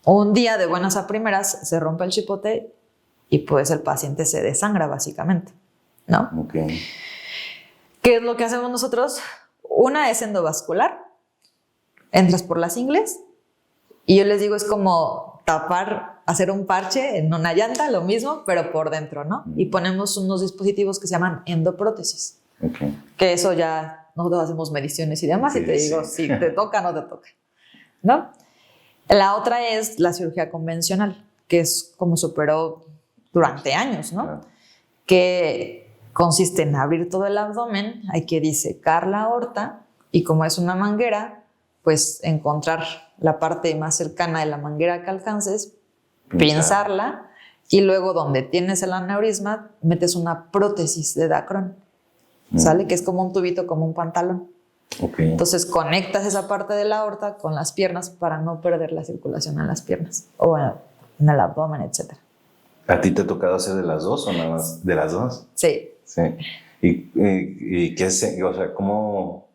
un día de buenas a primeras se rompe el chipote y pues el paciente se desangra básicamente, ¿no? Okay. ¿Qué es lo que hacemos nosotros? Una es endovascular, entras por las ingles y yo les digo es como hacer un parche en una llanta, lo mismo, pero por dentro, ¿no? Y ponemos unos dispositivos que se llaman endoprótesis, que eso ya nosotros hacemos mediciones y demás y te digo si te toca o no te toca, ¿no? La otra es la cirugía convencional, que es como se operó durante años, ¿no? Que consiste en abrir todo el abdomen, hay que disecar la aorta y como es una manguera, pues encontrar la parte más cercana de la manguera que alcances, pinzarla y luego donde tienes el aneurisma metes una prótesis de Dacron, ¿sale? Que es como un tubito, como un pantalón. Entonces conectas esa parte de la aorta con las piernas para no perder la circulación en las piernas o en el abdomen, etc. ¿A ti te ha tocado hacer de las dos o nada más de las dos? Sí. ¿Y qué es? O sea, ¿cómo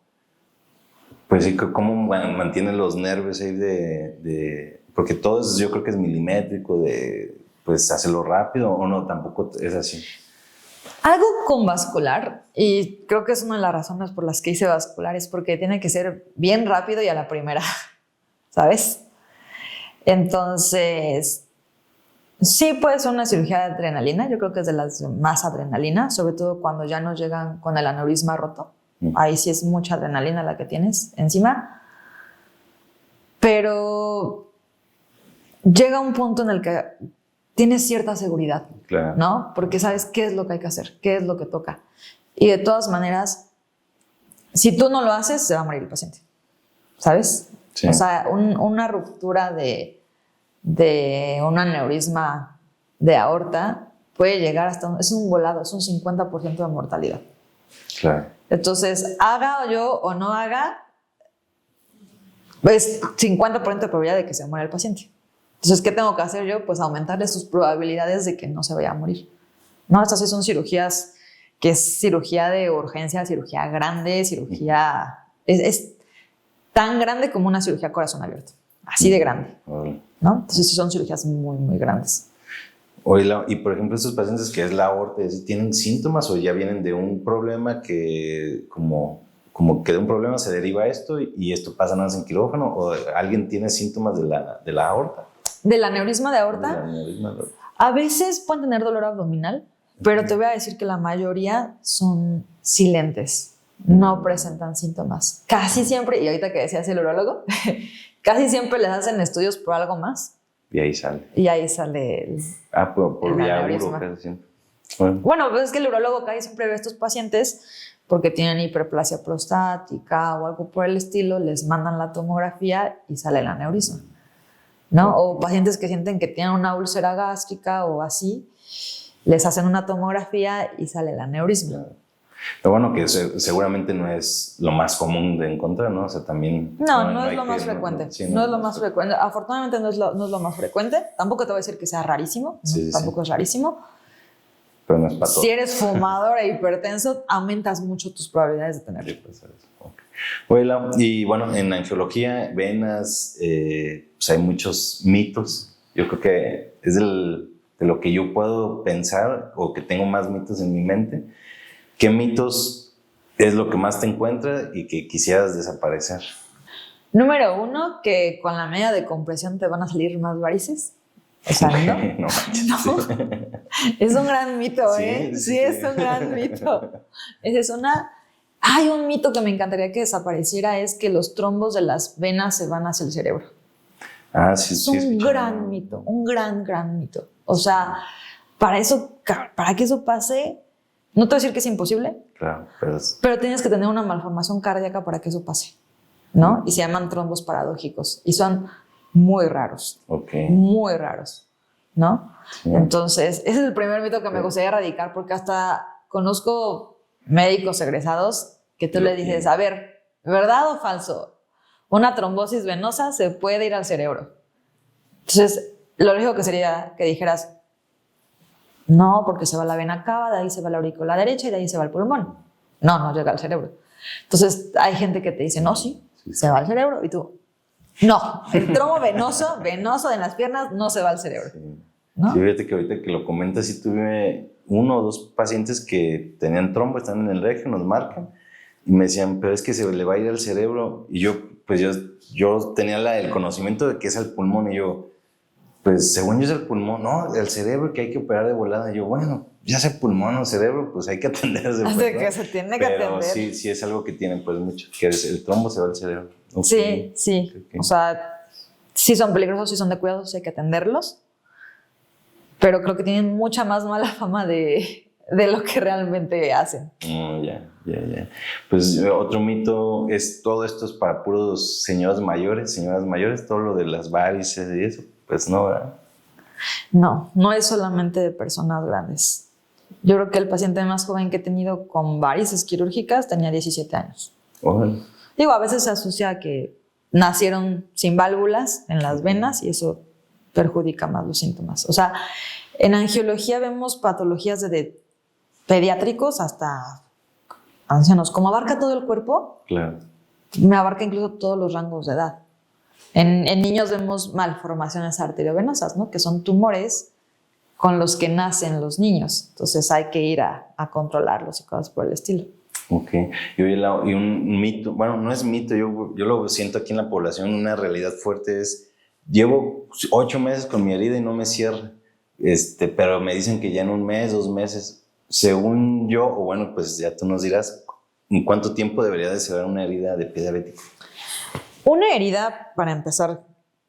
mantienen los nervios ahí porque todo yo creo que es milimétrico, pues hacerlo rápido o no, tampoco es así? Algo con vascular, y creo que es una de las razones por las que hice vascular, es porque tiene que ser bien rápido y a la primera, ¿sabes? Entonces, sí puede ser una cirugía de adrenalina, yo creo que es de las más adrenalina, sobre todo cuando ya nos llegan con el aneurisma roto. Ahí sí es mucha adrenalina la que tienes encima. Pero llega un punto en el que tienes cierta seguridad, claro, ¿no? Porque sabes qué es lo que hay que hacer, qué es lo que toca. Y de todas maneras, si tú no lo haces, se va a morir el paciente, ¿sabes? Sí. O sea, una ruptura de de un aneurisma de aorta puede llegar hasta, es un volado, es un 50% de mortalidad. Claro. Entonces, haga yo o no haga, es 50% de probabilidad de que se muera el paciente. Entonces, ¿qué tengo que hacer yo? Pues aumentarle sus probabilidades de que no se vaya a morir. ¿No? Estas sí son cirugías que es cirugía de urgencia, cirugía grande, cirugía... Es tan grande como una cirugía corazón abierto. Así de grande. ¿No? Entonces, sí son cirugías muy, muy grandes. Oye, y por ejemplo, estos pacientes que es la aorta, ¿tienen síntomas o ya vienen de un problema que como que de un problema se deriva esto y esto pasa nada más en quirófano? ¿O alguien tiene síntomas de la aorta? ¿Del aneurisma de aorta? Del aneurisma de aorta. A veces pueden tener dolor abdominal, pero te voy a decir que la mayoría son silentes, no presentan síntomas. Casi siempre, y ahorita que decías el urólogo, casi siempre les hacen estudios por algo más. Y ahí sale. Y ahí sale el... por vía uro casi siempre. Bueno, pues es que el urólogo casi siempre ve a estos pacientes porque tienen hiperplasia prostática o algo por el estilo, les mandan la tomografía y sale el aneurisma, ¿no? O pacientes que sienten que tienen una úlcera gástrica o así, les hacen una tomografía y sale el aneurisma. Pero bueno, que seguramente no es lo más común de encontrar, ¿no? O sea, también... No es lo más frecuente. No es lo más frecuente. Afortunadamente no es lo más frecuente. Tampoco te voy a decir que sea rarísimo. Tampoco es rarísimo. Pero no es para todo. Si eres fumador e hipertenso, aumentas mucho tus probabilidades de tenerlo. Sí, pues, okay. Oye, y bueno, en angiología, venas, pues hay muchos mitos. Yo creo que es de lo que yo puedo pensar o que tengo más mitos en mi mente. ¿Qué mitos es lo que más te encuentras y que quisieras desaparecer? Número 1, que con la media de compresión te van a salir más varices. O sea, ¿no? No manches. No. Es un gran mito, Sí, ¿eh? sí, Sí, es un gran mito. Hay un mito que me encantaría que desapareciera, es que los trombos de las venas se van hacia el cerebro. Ah, sí, es un gran mito, un gran mito. O sea, para que eso pase, no te voy a decir que es imposible, claro, pero tienes que tener una malformación cardíaca para que eso pase, ¿no? Y se llaman trombos paradójicos y son muy raros, muy raros, ¿no? Sí. Entonces, ese es el primer mito que me gustaría erradicar, porque hasta conozco médicos egresados que tú le dices, a ver, ¿verdad o falso? Una trombosis venosa se puede ir al cerebro. Entonces, lo lógico que sería que dijeras, no, porque se va la vena cava, de ahí se va la aurícula derecha y de ahí se va el pulmón. No llega al cerebro. Entonces, hay gente que te dice, no, sí, se va al cerebro. Y tú, no, el trombo venoso de las piernas no se va al cerebro. ¿No? Sí, fíjate que ahorita que lo comentas, sí tuve 1 o 2 pacientes que tenían trombo, están en el regio, nos marcan, y me decían, pero es que se le va a ir al cerebro. Y yo tenía el conocimiento de que es al pulmón, y yo, pues según yo es el pulmón, no, el cerebro que hay que operar de volada. Y yo, bueno, ya sea pulmón o cerebro, pues hay que atender ese Así que se tiene que atender. Pero sí es algo que tienen pues mucho, que el trombo se va al cerebro. Okay. Sí. Okay. O sea, sí son peligrosos, sí son de cuidado, sí hay que atenderlos, pero creo que tienen mucha más mala fama de lo que realmente hacen. Ya. Pues otro mito es, todo esto es para puros señoras mayores, todo lo de las varices y eso, pues no, ¿verdad? No es solamente de personas grandes. Yo creo que el paciente más joven que he tenido con varices quirúrgicas tenía 17 años. Digo, a veces se asocia a que nacieron sin válvulas en las venas y eso perjudica más los síntomas. O sea, en angiología vemos patologías desde pediátricos hasta ancianos. Como abarca todo el cuerpo, claro, me abarca incluso todos los rangos de edad. En niños vemos malformaciones arteriovenosas, ¿no? Que son tumores con los que nacen los niños. Entonces hay que ir a controlarlos y cosas por el estilo. Ok. Y un mito, bueno, no es mito, yo lo siento aquí en la población, una realidad fuerte es, llevo 8 meses con mi herida y no me cierra, pero me dicen que ya en 1 mes, 2 meses, según yo, o bueno, pues ya tú nos dirás, ¿en cuánto tiempo debería de cerrar una herida de pie diabético? Una herida, para empezar,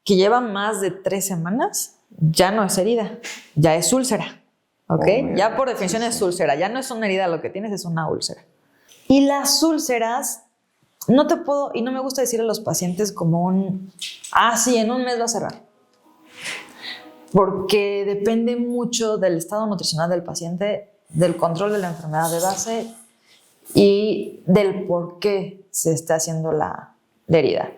que lleva más de 3 semanas, ya no es herida, ya es úlcera, ¿ok? Ya por definición es úlcera, ya no es una herida lo que tienes, es una úlcera. Y las úlceras, no te puedo, y no me gusta decirle a los pacientes como sí, en 1 mes va a cerrar. porque depende mucho del estado nutricional del paciente, del control de la enfermedad de base y del por qué se está haciendo la herida.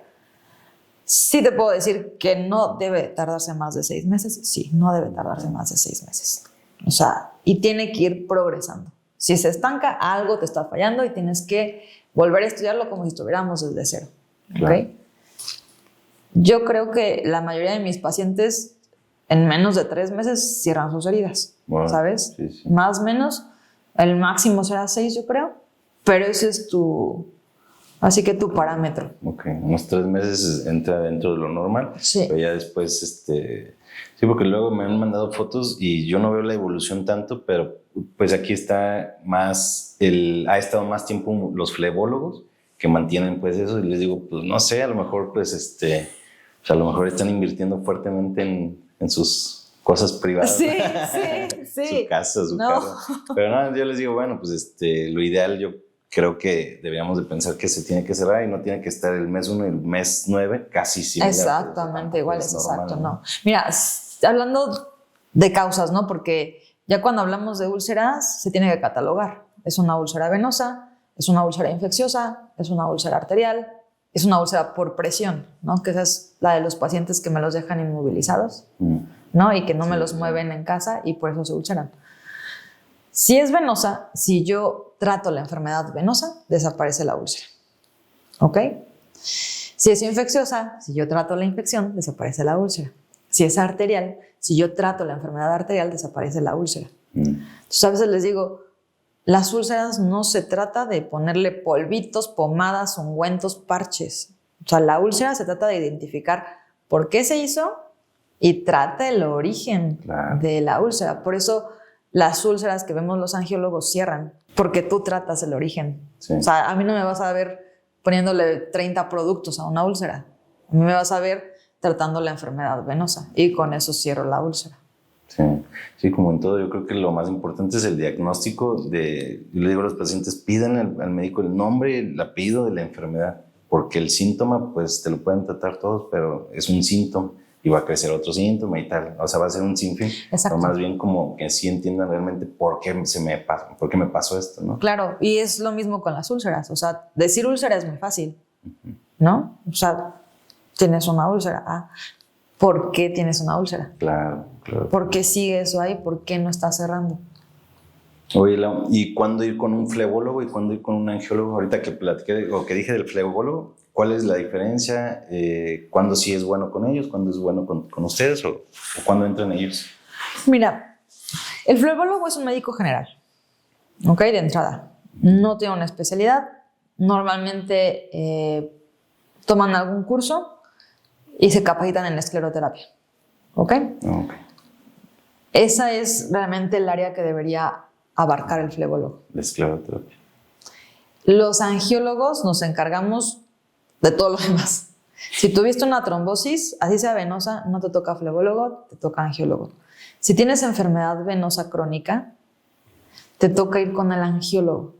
Sí te puedo decir que no debe tardarse más de 6 meses. Sí, no debe tardarse más de 6 meses. O sea, y tiene que ir progresando. Si se estanca, algo te está fallando y tienes que volver a estudiarlo como si estuviéramos desde cero. Claro. ¿Okay? Yo creo que la mayoría de mis pacientes en menos de 3 meses cierran sus heridas, Bueno, ¿sabes? sí. Más o menos, el máximo será 6, yo creo, pero ese es así que tu parámetro. Ok, unos 3 meses entra dentro de lo normal, Sí. pero ya después, sí, porque luego me han mandado fotos y yo no veo la evolución tanto, pero pues aquí está más, ha estado más tiempo los flebólogos que mantienen pues eso y les digo, pues no sé, a lo mejor pues pues, a lo mejor están invirtiendo fuertemente en sus cosas privadas. Sí. Su casa, su No. carro. Pero no, yo les digo, bueno, pues lo ideal yo creo que deberíamos de pensar que se tiene que cerrar y no tiene que estar el mes 1 y el mes 9 casi similar. Exactamente, igual es normal, exacto, ¿no? Mira, hablando de causas, ¿no? Porque ya cuando hablamos de úlceras se tiene que catalogar. Es una úlcera venosa, es una úlcera infecciosa, es una úlcera arterial, es una úlcera por presión, ¿no? Que esa es la de los pacientes que me los dejan inmovilizados, ¿no? Y que no me los mueven en casa y por eso se ulceran. Si es venosa, si yo trato la enfermedad venosa, desaparece la úlcera. ¿Ok? Si es infecciosa, si yo trato la infección, desaparece la úlcera. Si es arterial, si yo trato la enfermedad arterial, desaparece la úlcera. Entonces a veces les digo, las úlceras no se trata de ponerle polvitos, pomadas, ungüentos, parches. O sea, la úlcera se trata de identificar por qué se hizo y trata el origen de la úlcera. Por eso las úlceras que vemos los angiólogos cierran, porque tú tratas el origen. Sí. O sea, a mí no me vas a ver poniéndole 30 productos a una úlcera. A mí me vas a ver tratando la enfermedad venosa y con eso cierro la úlcera. Sí, como en todo, yo creo que lo más importante es el diagnóstico. Yo le digo a los pacientes, pidan al médico el nombre y el apellido de la enfermedad, porque el síntoma, pues te lo pueden tratar todos, pero es un síntoma y va a crecer otro síntoma y tal. O sea, va a ser un sinfín. Exacto. Pero más bien como que sí entiendan realmente por qué me pasó esto, ¿no? Claro, y es lo mismo con las úlceras. O sea, decir úlcera es muy fácil, ¿no? O sea, tienes una úlcera. Ah, ¿por qué tienes una úlcera? Claro. ¿Por qué sigue eso ahí? ¿Por qué no está cerrando? Oye, Lau, ¿y cuándo ir con un flebólogo y cuándo ir con un angiólogo? Ahorita que platiqué o que dije del flebólogo, ¿cuál es la diferencia? ¿Cuándo sí es bueno con ellos? ¿Cuándo es bueno con ustedes? ¿O cuándo entran ellos? Mira, el flebólogo es un médico general, ¿ok? De entrada. No tiene una especialidad. Normalmente toman algún curso y se capacitan en escleroterapia, ¿ok? Ok. Esa es realmente el área que debería abarcar el flebólogo. La escleroterapia. Los angiólogos nos encargamos de todo lo demás. Si tuviste una trombosis, así sea venosa, no te toca flebólogo, te toca angiólogo. Si tienes enfermedad venosa crónica, te toca ir con el angiólogo.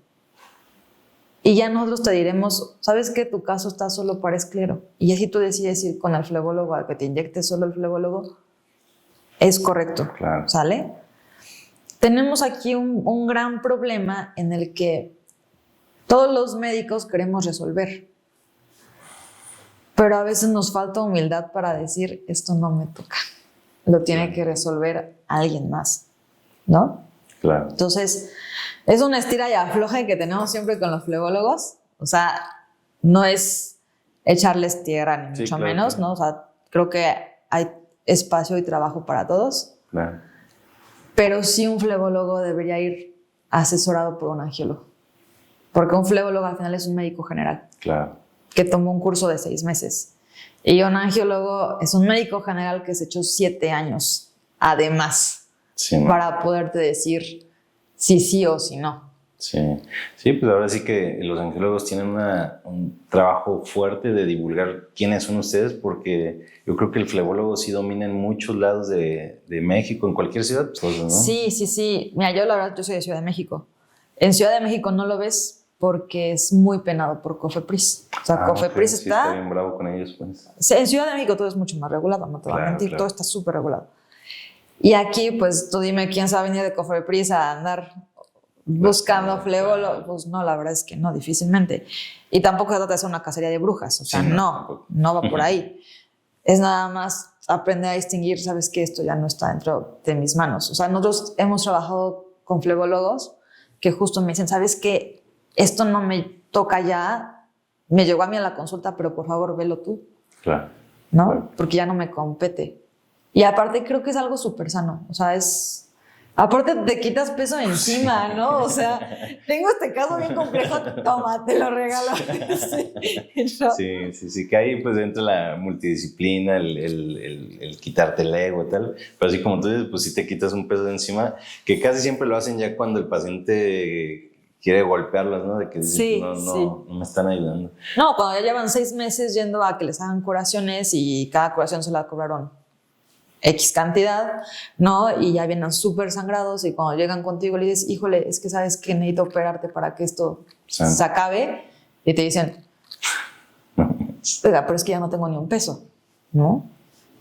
Y ya nosotros te diremos, ¿sabes qué? Tu caso está solo para esclero. Y así tú decides ir con el flebólogo a que te inyecte solo el flebólogo. Es correcto, Claro. ¿sale? Tenemos aquí un gran problema en el que todos los médicos queremos resolver, pero a veces nos falta humildad para decir, esto no me toca, lo tiene que resolver alguien más, ¿no? Claro. Entonces, es una estira y afloje que tenemos siempre con los flebólogos, o sea, no es echarles tierra ni mucho menos, ¿no? O sea, creo que hay espacio y trabajo para todos. Claro. Pero sí un flebólogo debería ir asesorado por un angiólogo. Porque un flebólogo al final es un médico general. Claro. Que tomó un curso de 6 meses. Y un angiólogo es un médico general que se echó 7 años, además, Sí, ¿no? para poderte decir si sí o si no. Sí, pues ahora sí que los angiólogos tienen un trabajo fuerte de divulgar quiénes son ustedes, porque yo creo que el flebólogo sí domina en muchos lados de México, en cualquier ciudad, pues, ¿no? Sí. Mira, yo la verdad, yo soy de Ciudad de México. En Ciudad de México no lo ves porque es muy penado por COFEPRIS. O sea, COFEPRIS sí, está bien bravo con ellos, pues. En Ciudad de México todo es mucho más regulado, no te voy a mentir, todo está súper regulado. Y aquí, pues tú dime quién se va a venir de Cofepris a andar buscando flebólogos. Pues no, la verdad es que no, difícilmente. Y tampoco se trata de hacer una cacería de brujas, o sea, Sí, no va por ahí. Es nada más aprender a distinguir, sabes que esto ya no está dentro de mis manos. O sea, nosotros hemos trabajado con flebólogos que justo me dicen, sabes que esto no me toca ya, me llegó a mí a la consulta, pero por favor velo tú. Claro. ¿No? Claro. Porque ya no me compete. Y aparte creo que es algo súper sano. O sea, aparte te quitas peso de encima, ¿no? O sea, tengo este caso bien complejo, toma, te lo regalo. Sí, que ahí pues entra la multidisciplina, el quitarte el ego y tal, pero así como tú dices, pues sí te quitas un peso de encima, que casi siempre lo hacen ya cuando el paciente quiere golpearlas, ¿no? De que dices, no me están ayudando. No, cuando ya llevan 6 meses yendo a que les hagan curaciones y cada curación se la cobraron X cantidad, ¿no? Y ya vienen súper sangrados y cuando llegan contigo le dices, híjole, es que sabes que necesito operarte para que esto se acabe. Y te dicen, oiga, pero es que ya no tengo ni un peso, ¿no?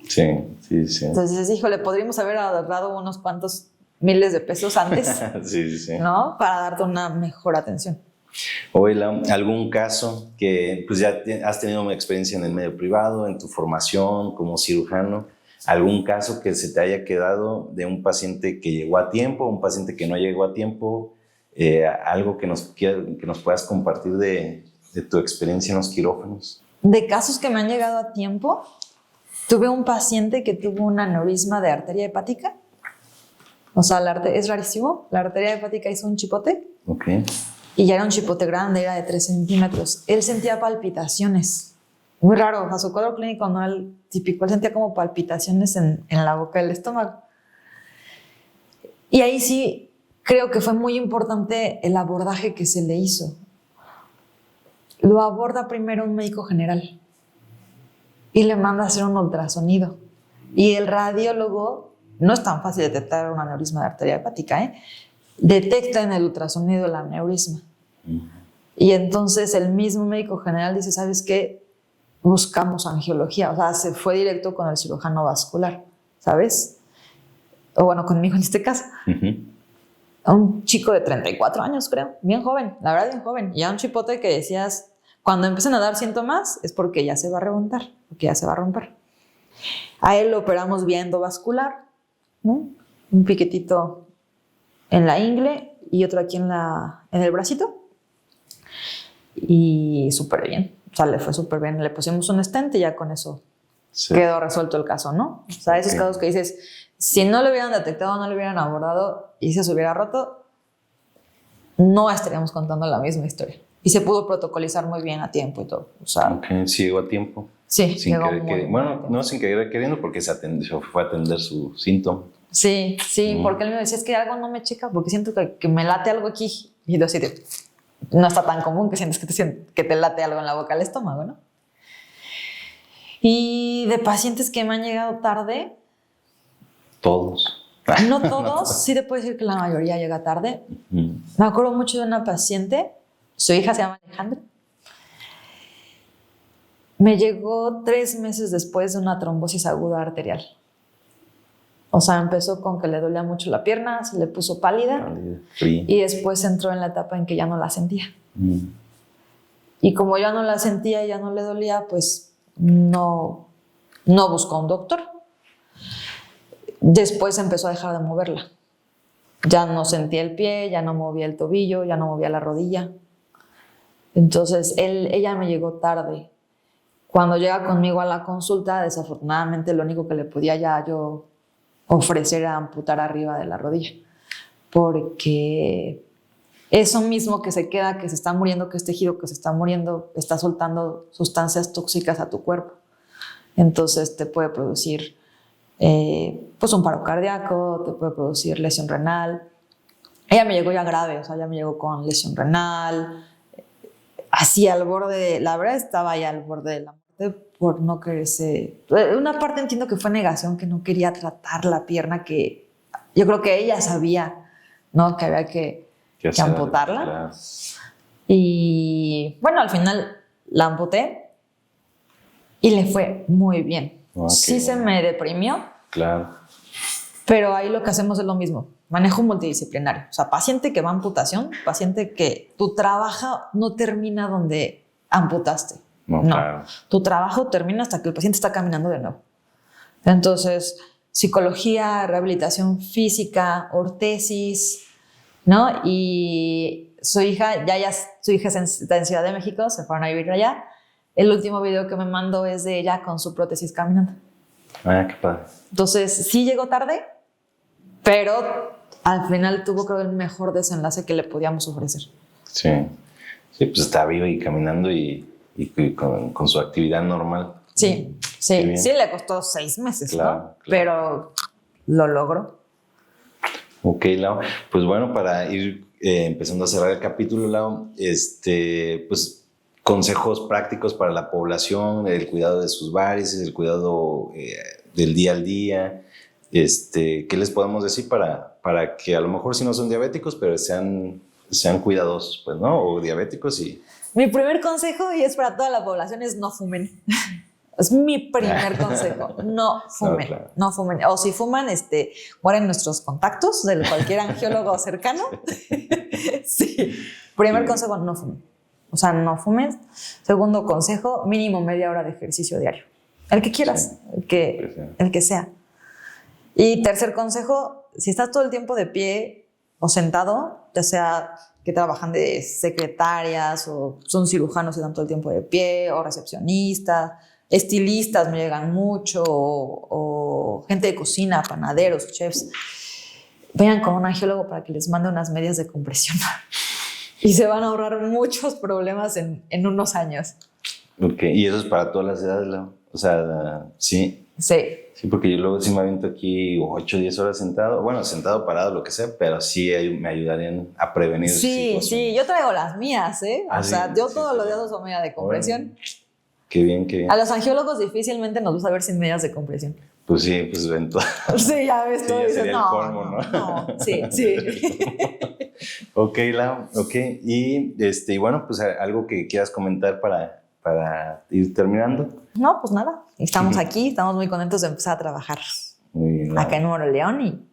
Sí. Entonces dices, híjole, podríamos haber ahorrado unos cuantos miles de pesos antes, sí. ¿no? Para darte una mejor atención. Oye, ¿algún caso que pues ya has tenido una experiencia en el medio privado, en tu formación como cirujano? ¿Algún caso que se te haya quedado de un paciente que llegó a tiempo, un paciente que no llegó a tiempo? Algo que nos puedas compartir de tu experiencia en los quirófanos. De casos que me han llegado a tiempo, tuve un paciente que tuvo un aneurisma de arteria hepática. O sea, es rarísimo. La arteria hepática hizo un chipote. Ok. Y ya era un chipote grande, era de 3 centímetros. Él sentía palpitaciones. Muy raro, a su cuadro clínico no era el típico, él sentía como palpitaciones en la boca del estómago. Y ahí sí creo que fue muy importante el abordaje que se le hizo. Lo aborda primero un médico general y le manda a hacer un ultrasonido. Y el radiólogo, no es tan fácil detectar un aneurisma de arteria hepática, detecta en el ultrasonido el aneurisma. Y entonces el mismo médico general dice, ¿sabes qué? Buscamos angiología, o sea, se fue directo con el cirujano vascular, ¿sabes? O bueno, conmigo en este caso. Un chico de 34 años, creo, bien joven, la verdad bien joven. Y a un chipote que decías, cuando empiezan a dar síntomas es porque ya se va a reventar, porque ya se va a romper. A él lo operamos vía endovascular, ¿no? Un piquetito en la ingle y otro aquí en el bracito. Y súper bien. O sea, le fue súper bien. Le pusimos un stent y ya con eso quedó resuelto el caso, ¿no? O sea, esos casos que dices, si no lo hubieran detectado, no lo hubieran abordado y se hubiera roto, no estaríamos contando la misma historia. Y se pudo protocolizar muy bien a tiempo y todo. O sea, sí llegó a tiempo. Sí, llegó bueno, no sin querer queriendo porque se fue a atender su síntoma. Sí, porque él me decía, es que algo no me checa porque siento que me late algo aquí. Y yo así de... No está tan común que sientes que te late algo en la boca al estómago, ¿no? Y de pacientes que me han llegado tarde... Todos. No todos, sí te puedo decir que la mayoría llega tarde. Me acuerdo mucho de una paciente, su hija se llama Alejandra. Me llegó 3 meses después de una trombosis aguda arterial. O sea, empezó con que le dolía mucho la pierna, se le puso pálida y después entró en la etapa en que ya no la sentía. Y como ya no la sentía y ya no le dolía, pues no buscó un doctor. Después empezó a dejar de moverla. Ya no sentía el pie, ya no movía el tobillo, ya no movía la rodilla. Entonces, ella me llegó tarde. Cuando llega conmigo a la consulta, desafortunadamente lo único que le podía ya yo ofrecer a amputar arriba de la rodilla, porque eso mismo que se queda, que se está muriendo, que es tejido que se está muriendo, está soltando sustancias tóxicas a tu cuerpo. Entonces te puede producir pues un paro cardíaco, te puede producir lesión renal. Ella me llegó ya grave, o sea, ya me llegó con lesión renal, así al borde, la verdad estaba ya al borde de la muerte por no quererse. Una parte entiendo que fue negación, que no quería tratar la pierna, que yo creo que ella sabía, ¿no? Que había que amputarla. Claro. Y bueno, al final la amputé y le fue muy bien. Okay. Sí se me deprimió. Claro. Pero ahí lo que hacemos es lo mismo, manejo multidisciplinario. O sea, paciente que va a amputación, paciente que tu trabajo no termina donde amputaste. No, claro. Tu trabajo termina hasta que el paciente está caminando de nuevo. Entonces, psicología, rehabilitación física, ortesis, ¿no? Y su hija está en Ciudad de México, se fueron a vivir allá. El último video que me mandó es de ella con su prótesis caminando. Ah, qué padre. Entonces, sí llegó tarde, pero al final tuvo, creo, el mejor desenlace que le podíamos ofrecer. Sí, sí, pues está viva y caminando y con su actividad normal. Sí, sí, sí, le costó 6 meses, claro, ¿no? Claro. Pero lo logró. Ok, Lau. Pues bueno, para ir empezando a cerrar el capítulo, Lau, pues consejos prácticos para la población, el cuidado de sus varices, el cuidado del día al día. ¿Qué les podemos decir para que a lo mejor si no son diabéticos, pero sean cuidadosos, pues, ¿no? O diabéticos y... Mi primer consejo, y es para toda la población, es no fumen. Es mi primer consejo. No fumen. No, claro. No fumen. O si fuman, guarden nuestros contactos de cualquier angiólogo cercano. Sí. Primer consejo, no fumen. O sea, no fumes. Segundo consejo, mínimo media hora de ejercicio diario. El que quieras, sí. el que sea. Y tercer consejo, si estás todo el tiempo de pie o sentado, ya sea que trabajan de secretarias o son cirujanos y están todo el tiempo de pie, o recepcionistas, estilistas me llegan mucho, o gente de cocina, panaderos, chefs, vayan con un angiólogo para que les mande unas medias de compresión y se van a ahorrar muchos problemas en unos años. Ok, y eso es para todas las edades, Lau. O sea, sí. Sí. Sí, porque yo luego sí me aviento aquí 8 o 10 horas sentado, bueno, sentado, parado, lo que sea, pero sí me ayudarían a prevenir. Sí, sí, yo traigo las mías, ¿eh? O sea, yo todos los días uso media de compresión. Bueno, qué bien, qué bien. A los angiólogos difícilmente nos gusta ver sin medias de compresión. Pues sí, pues ven todo. Sí, ya ves todo. Sí, y dices, el colmo, no, sí, sí. Ok, Lau, ok. Y bueno, pues algo que quieras comentar para ir terminando. No, pues nada. Estamos aquí, estamos muy contentos de empezar a trabajar acá en Nuevo León y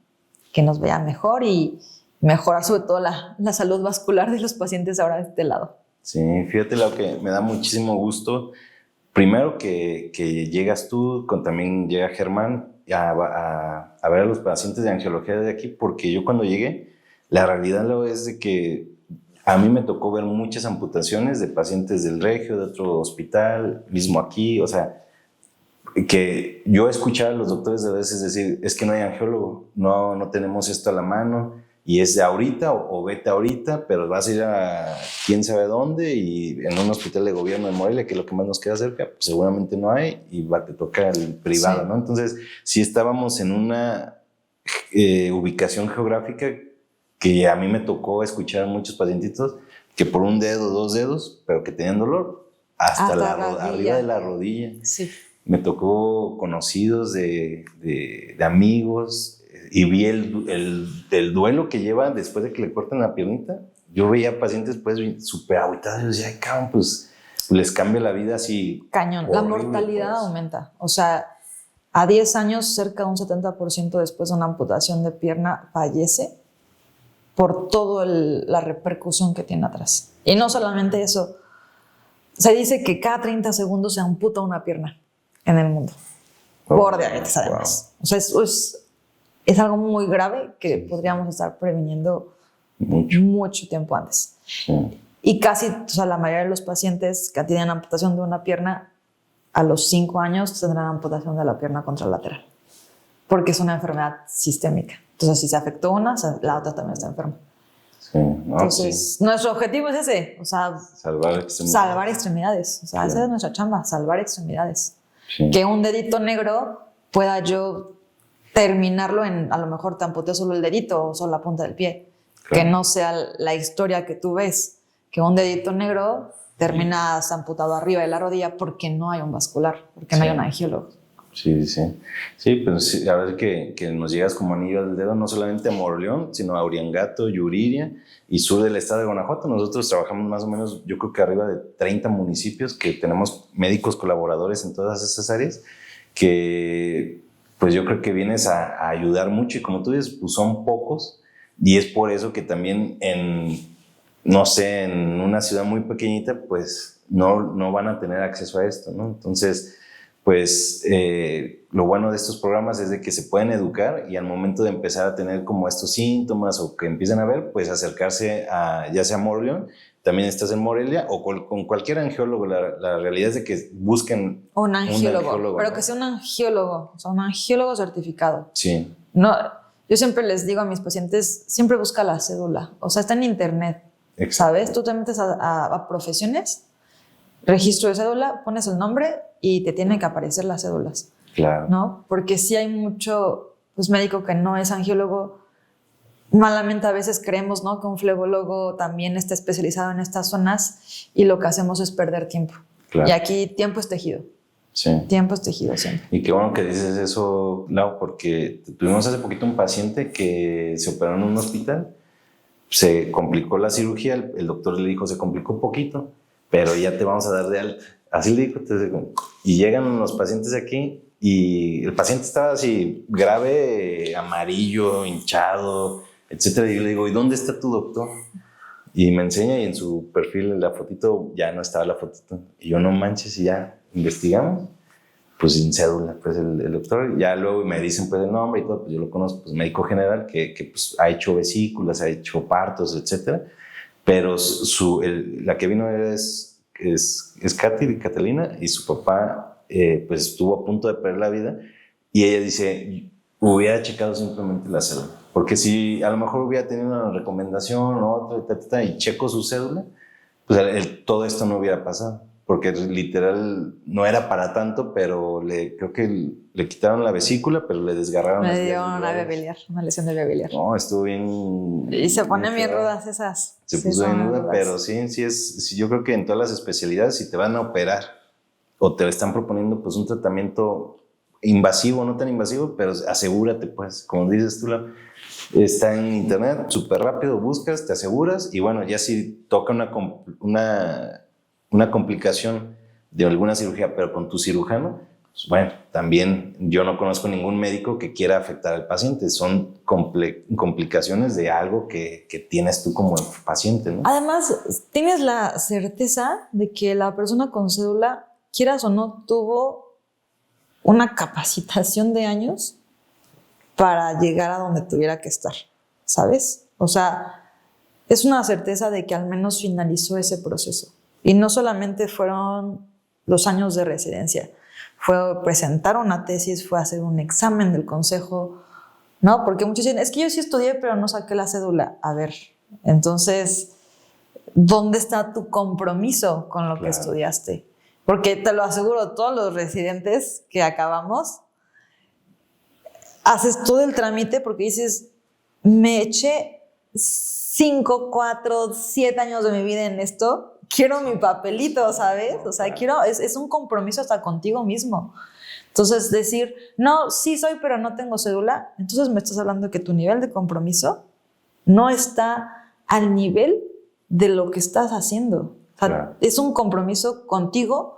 que nos vea mejor y mejorar sobre todo la salud vascular de los pacientes ahora de este lado. Sí, fíjate lo que me da muchísimo gusto. Primero que llegas tú, también llega Germán a ver a los pacientes de angiología de aquí, porque yo cuando llegué, la realidad es de que a mí me tocó ver muchas amputaciones de pacientes del Regio, de otro hospital, mismo aquí, o sea, que yo escuchaba a los doctores a veces decir, es que no hay angiólogo, no tenemos esto a la mano, y es de ahorita o vete ahorita, pero vas a ir a quién sabe dónde, y en un hospital de gobierno de Morelia, que es lo que más nos queda cerca, pues seguramente no hay, y te toca el privado, sí. ¿No? Entonces, sí estábamos en una ubicación geográfica que a mí me tocó escuchar a muchos pacientitos que por un dedo, 2 dedos, pero que tenían dolor hasta arriba de la rodilla. Sí. Me tocó conocidos de amigos y vi el duelo que lleva después de que le cortan la piernita. Yo veía pacientes pues súper aguitados y decía, ay, cabrón, pues les cambia la vida así. Cañón, horrible, la mortalidad pues aumenta. O sea, a 10 años cerca de un 70% después de una amputación de pierna fallece por toda la repercusión que tiene atrás. Y no solamente eso, se dice que cada 30 segundos se amputa una pierna en el mundo, por diabetes además. Wow. O sea, eso es algo muy grave que podríamos estar previniendo mucho tiempo antes. Sí. Y casi, o sea, la mayoría de los pacientes que tienen amputación de una pierna, a los 5 años tendrán amputación de la pierna contralateral, porque es una enfermedad sistémica. Entonces, si se afectó una, la otra también está enferma. Sí, entonces, sí. Nuestro objetivo es ese, o sea, salvar extremidades. Salvar extremidades. O sea, esa es nuestra chamba, salvar extremidades. Sí. Que un dedito negro pueda yo terminarlo en, a lo mejor te amputeo solo el dedito o solo la punta del pie. Claro. Que no sea la historia que tú ves, que un dedito negro terminas amputado arriba de la rodilla porque no hay un vascular, porque no hay un angiólogo. Sí, sí. Sí, pero sí, a ver que nos llegas como anillo al dedo, no solamente a Moroleón, sino a Uriangato, Yuriria y sur del estado de Guanajuato. Nosotros trabajamos más o menos, yo creo que arriba de 30 municipios que tenemos médicos colaboradores en todas esas áreas que pues yo creo que vienes a ayudar mucho y como tú dices, pues son pocos y es por eso que también no sé, en una ciudad muy pequeñita, pues no van a tener acceso a esto, ¿no? Entonces, pues lo bueno de estos programas es de que se pueden educar y al momento de empezar a tener como estos síntomas o que empiezan a ver, pues acercarse a ya sea Moroleón, también estás en Morelia o con cualquier angiólogo. La realidad es de que busquen un angiólogo, pero ¿no? que sea un angiólogo, o sea, un angiólogo certificado. Sí. No, yo siempre les digo a mis pacientes, siempre busca la cédula, o sea, está en internet. Exacto. ¿Sabes? Tú te metes a profesiones, registro de cédula, pones el nombre y te tienen que aparecer las cédulas. Claro. ¿No? Porque sí hay mucho pues, médico que no es angiólogo. Malamente a veces creemos, ¿no?, que un flebólogo también está especializado en estas zonas y lo que hacemos es perder tiempo. Claro. Y aquí tiempo es tejido. Sí. Tiempo es tejido siempre. Y qué bueno que dices eso, Lau, porque tuvimos hace poquito un paciente que se operó en un hospital. Se complicó la cirugía, el doctor le dijo, se complicó un poquito, pero ya te vamos a dar de alta. Así le dijo. Y llegan los pacientes aquí y el paciente estaba así, grave, amarillo, hinchado, etcétera. Y yo le digo, ¿y dónde está tu doctor? Y me enseña y en su perfil, en la fotito, ya no estaba la fotito. Y yo, no manches, y ya investigamos. Pues sin cédula, pues el doctor, ya luego me dicen pues el nombre y todo, pues yo lo conozco, pues médico general que pues ha hecho vesículas, ha hecho partos, etcétera, pero la que vino es Katy, Catalina, y su papá pues estuvo a punto de perder la vida y ella dice, hubiera checado simplemente la cédula, porque si a lo mejor hubiera tenido una recomendación o otra, y checo su cédula, pues todo esto no hubiera pasado. Porque literal no era para tanto, pero creo que le quitaron la vesícula, pero le desgarraron las vías biliares. Una lesión de vía biliar. No, estuvo bien. Y se ponen bien rudas esas. Se puso bien ruda, pero sí, yo creo que en todas las especialidades, si te van a operar o te están proponiendo pues un tratamiento invasivo, no tan invasivo, pero asegúrate, pues, como dices tú, está en internet, súper rápido, buscas, te aseguras, y bueno, ya si toca una complicación de alguna cirugía, pero con tu cirujano, pues bueno, también yo no conozco ningún médico que quiera afectar al paciente. Son complicaciones de algo que tienes tú como paciente, ¿no? Además, tienes la certeza de que la persona con cédula, quieras o no, tuvo una capacitación de años para llegar a donde tuviera que estar, ¿sabes? O sea, es una certeza de que al menos finalizó ese proceso. Y no solamente fueron los años de residencia, fue presentar una tesis, fue hacer un examen del consejo, ¿no? Porque muchos dicen, es que yo sí estudié, pero no saqué la cédula. A ver, entonces, ¿dónde está tu compromiso con lo que estudiaste? Porque te lo aseguro, todos los residentes que acabamos, haces todo el trámite porque dices, me eché 5, 4, 7 años de mi vida en esto, quiero mi papelito, ¿sabes? O sea, es un compromiso hasta contigo mismo. Entonces, decir, no, sí soy, pero no tengo cédula, entonces me estás hablando que tu nivel de compromiso no está al nivel de lo que estás haciendo. O sea, es un compromiso contigo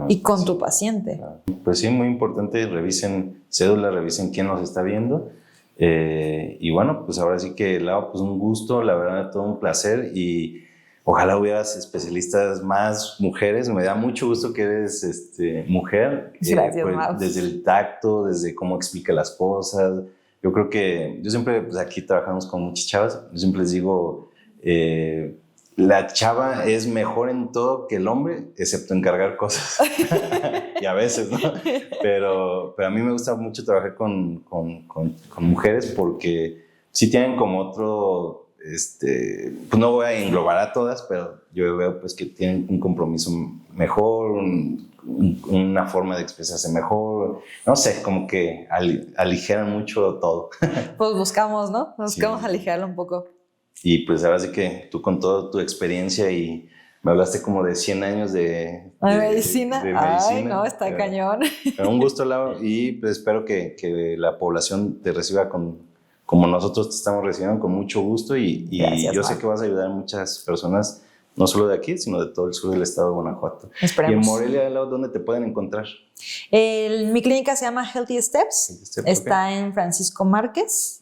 y con tu paciente. Pues sí, muy importante, revisen cédula, revisen quién nos está viendo. Y bueno, pues ahora sí que, Lau, pues un gusto, la verdad, todo un placer, y ojalá hubieras especialistas más mujeres. Me da mucho gusto que eres mujer. Gracias, pues, desde el tacto, desde cómo explica las cosas. Yo creo que, yo siempre, pues aquí trabajamos con muchas chavas, yo siempre les digo, la chava es mejor en todo que el hombre, excepto en cargar cosas. Y a veces, ¿no? Pero a mí me gusta mucho trabajar con mujeres porque sí tienen como otro, pues no voy a englobar a todas, pero yo veo pues que tienen un compromiso mejor, una forma de expresarse mejor, no sé, como que aligeran mucho todo. Pues buscamos, ¿no? Buscamos aligerarlo un poco. Y pues ahora sí que tú con toda tu experiencia, y me hablaste como de 100 años de medicina. Ay, no, está cañón. Pero un gusto, Lau, y pues espero que la población te reciba como nosotros te estamos recibiendo, con mucho gusto, y Gracias, yo sé que vas a ayudar a muchas personas no solo de aquí, sino de todo el sur del estado de Guanajuato. Esperemos. Y en Morelia, ¿dónde te pueden encontrar? Mi clínica se llama Healthy Steps. Está en Francisco Márquez,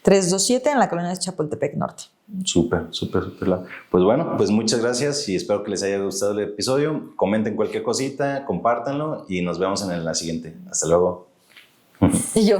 327 en la colonia de Chapultepec Norte. Súper. Pues bueno, pues muchas gracias y espero que les haya gustado el episodio. Comenten cualquier cosita, compártanlo y nos vemos en la siguiente. Hasta luego. Y yo.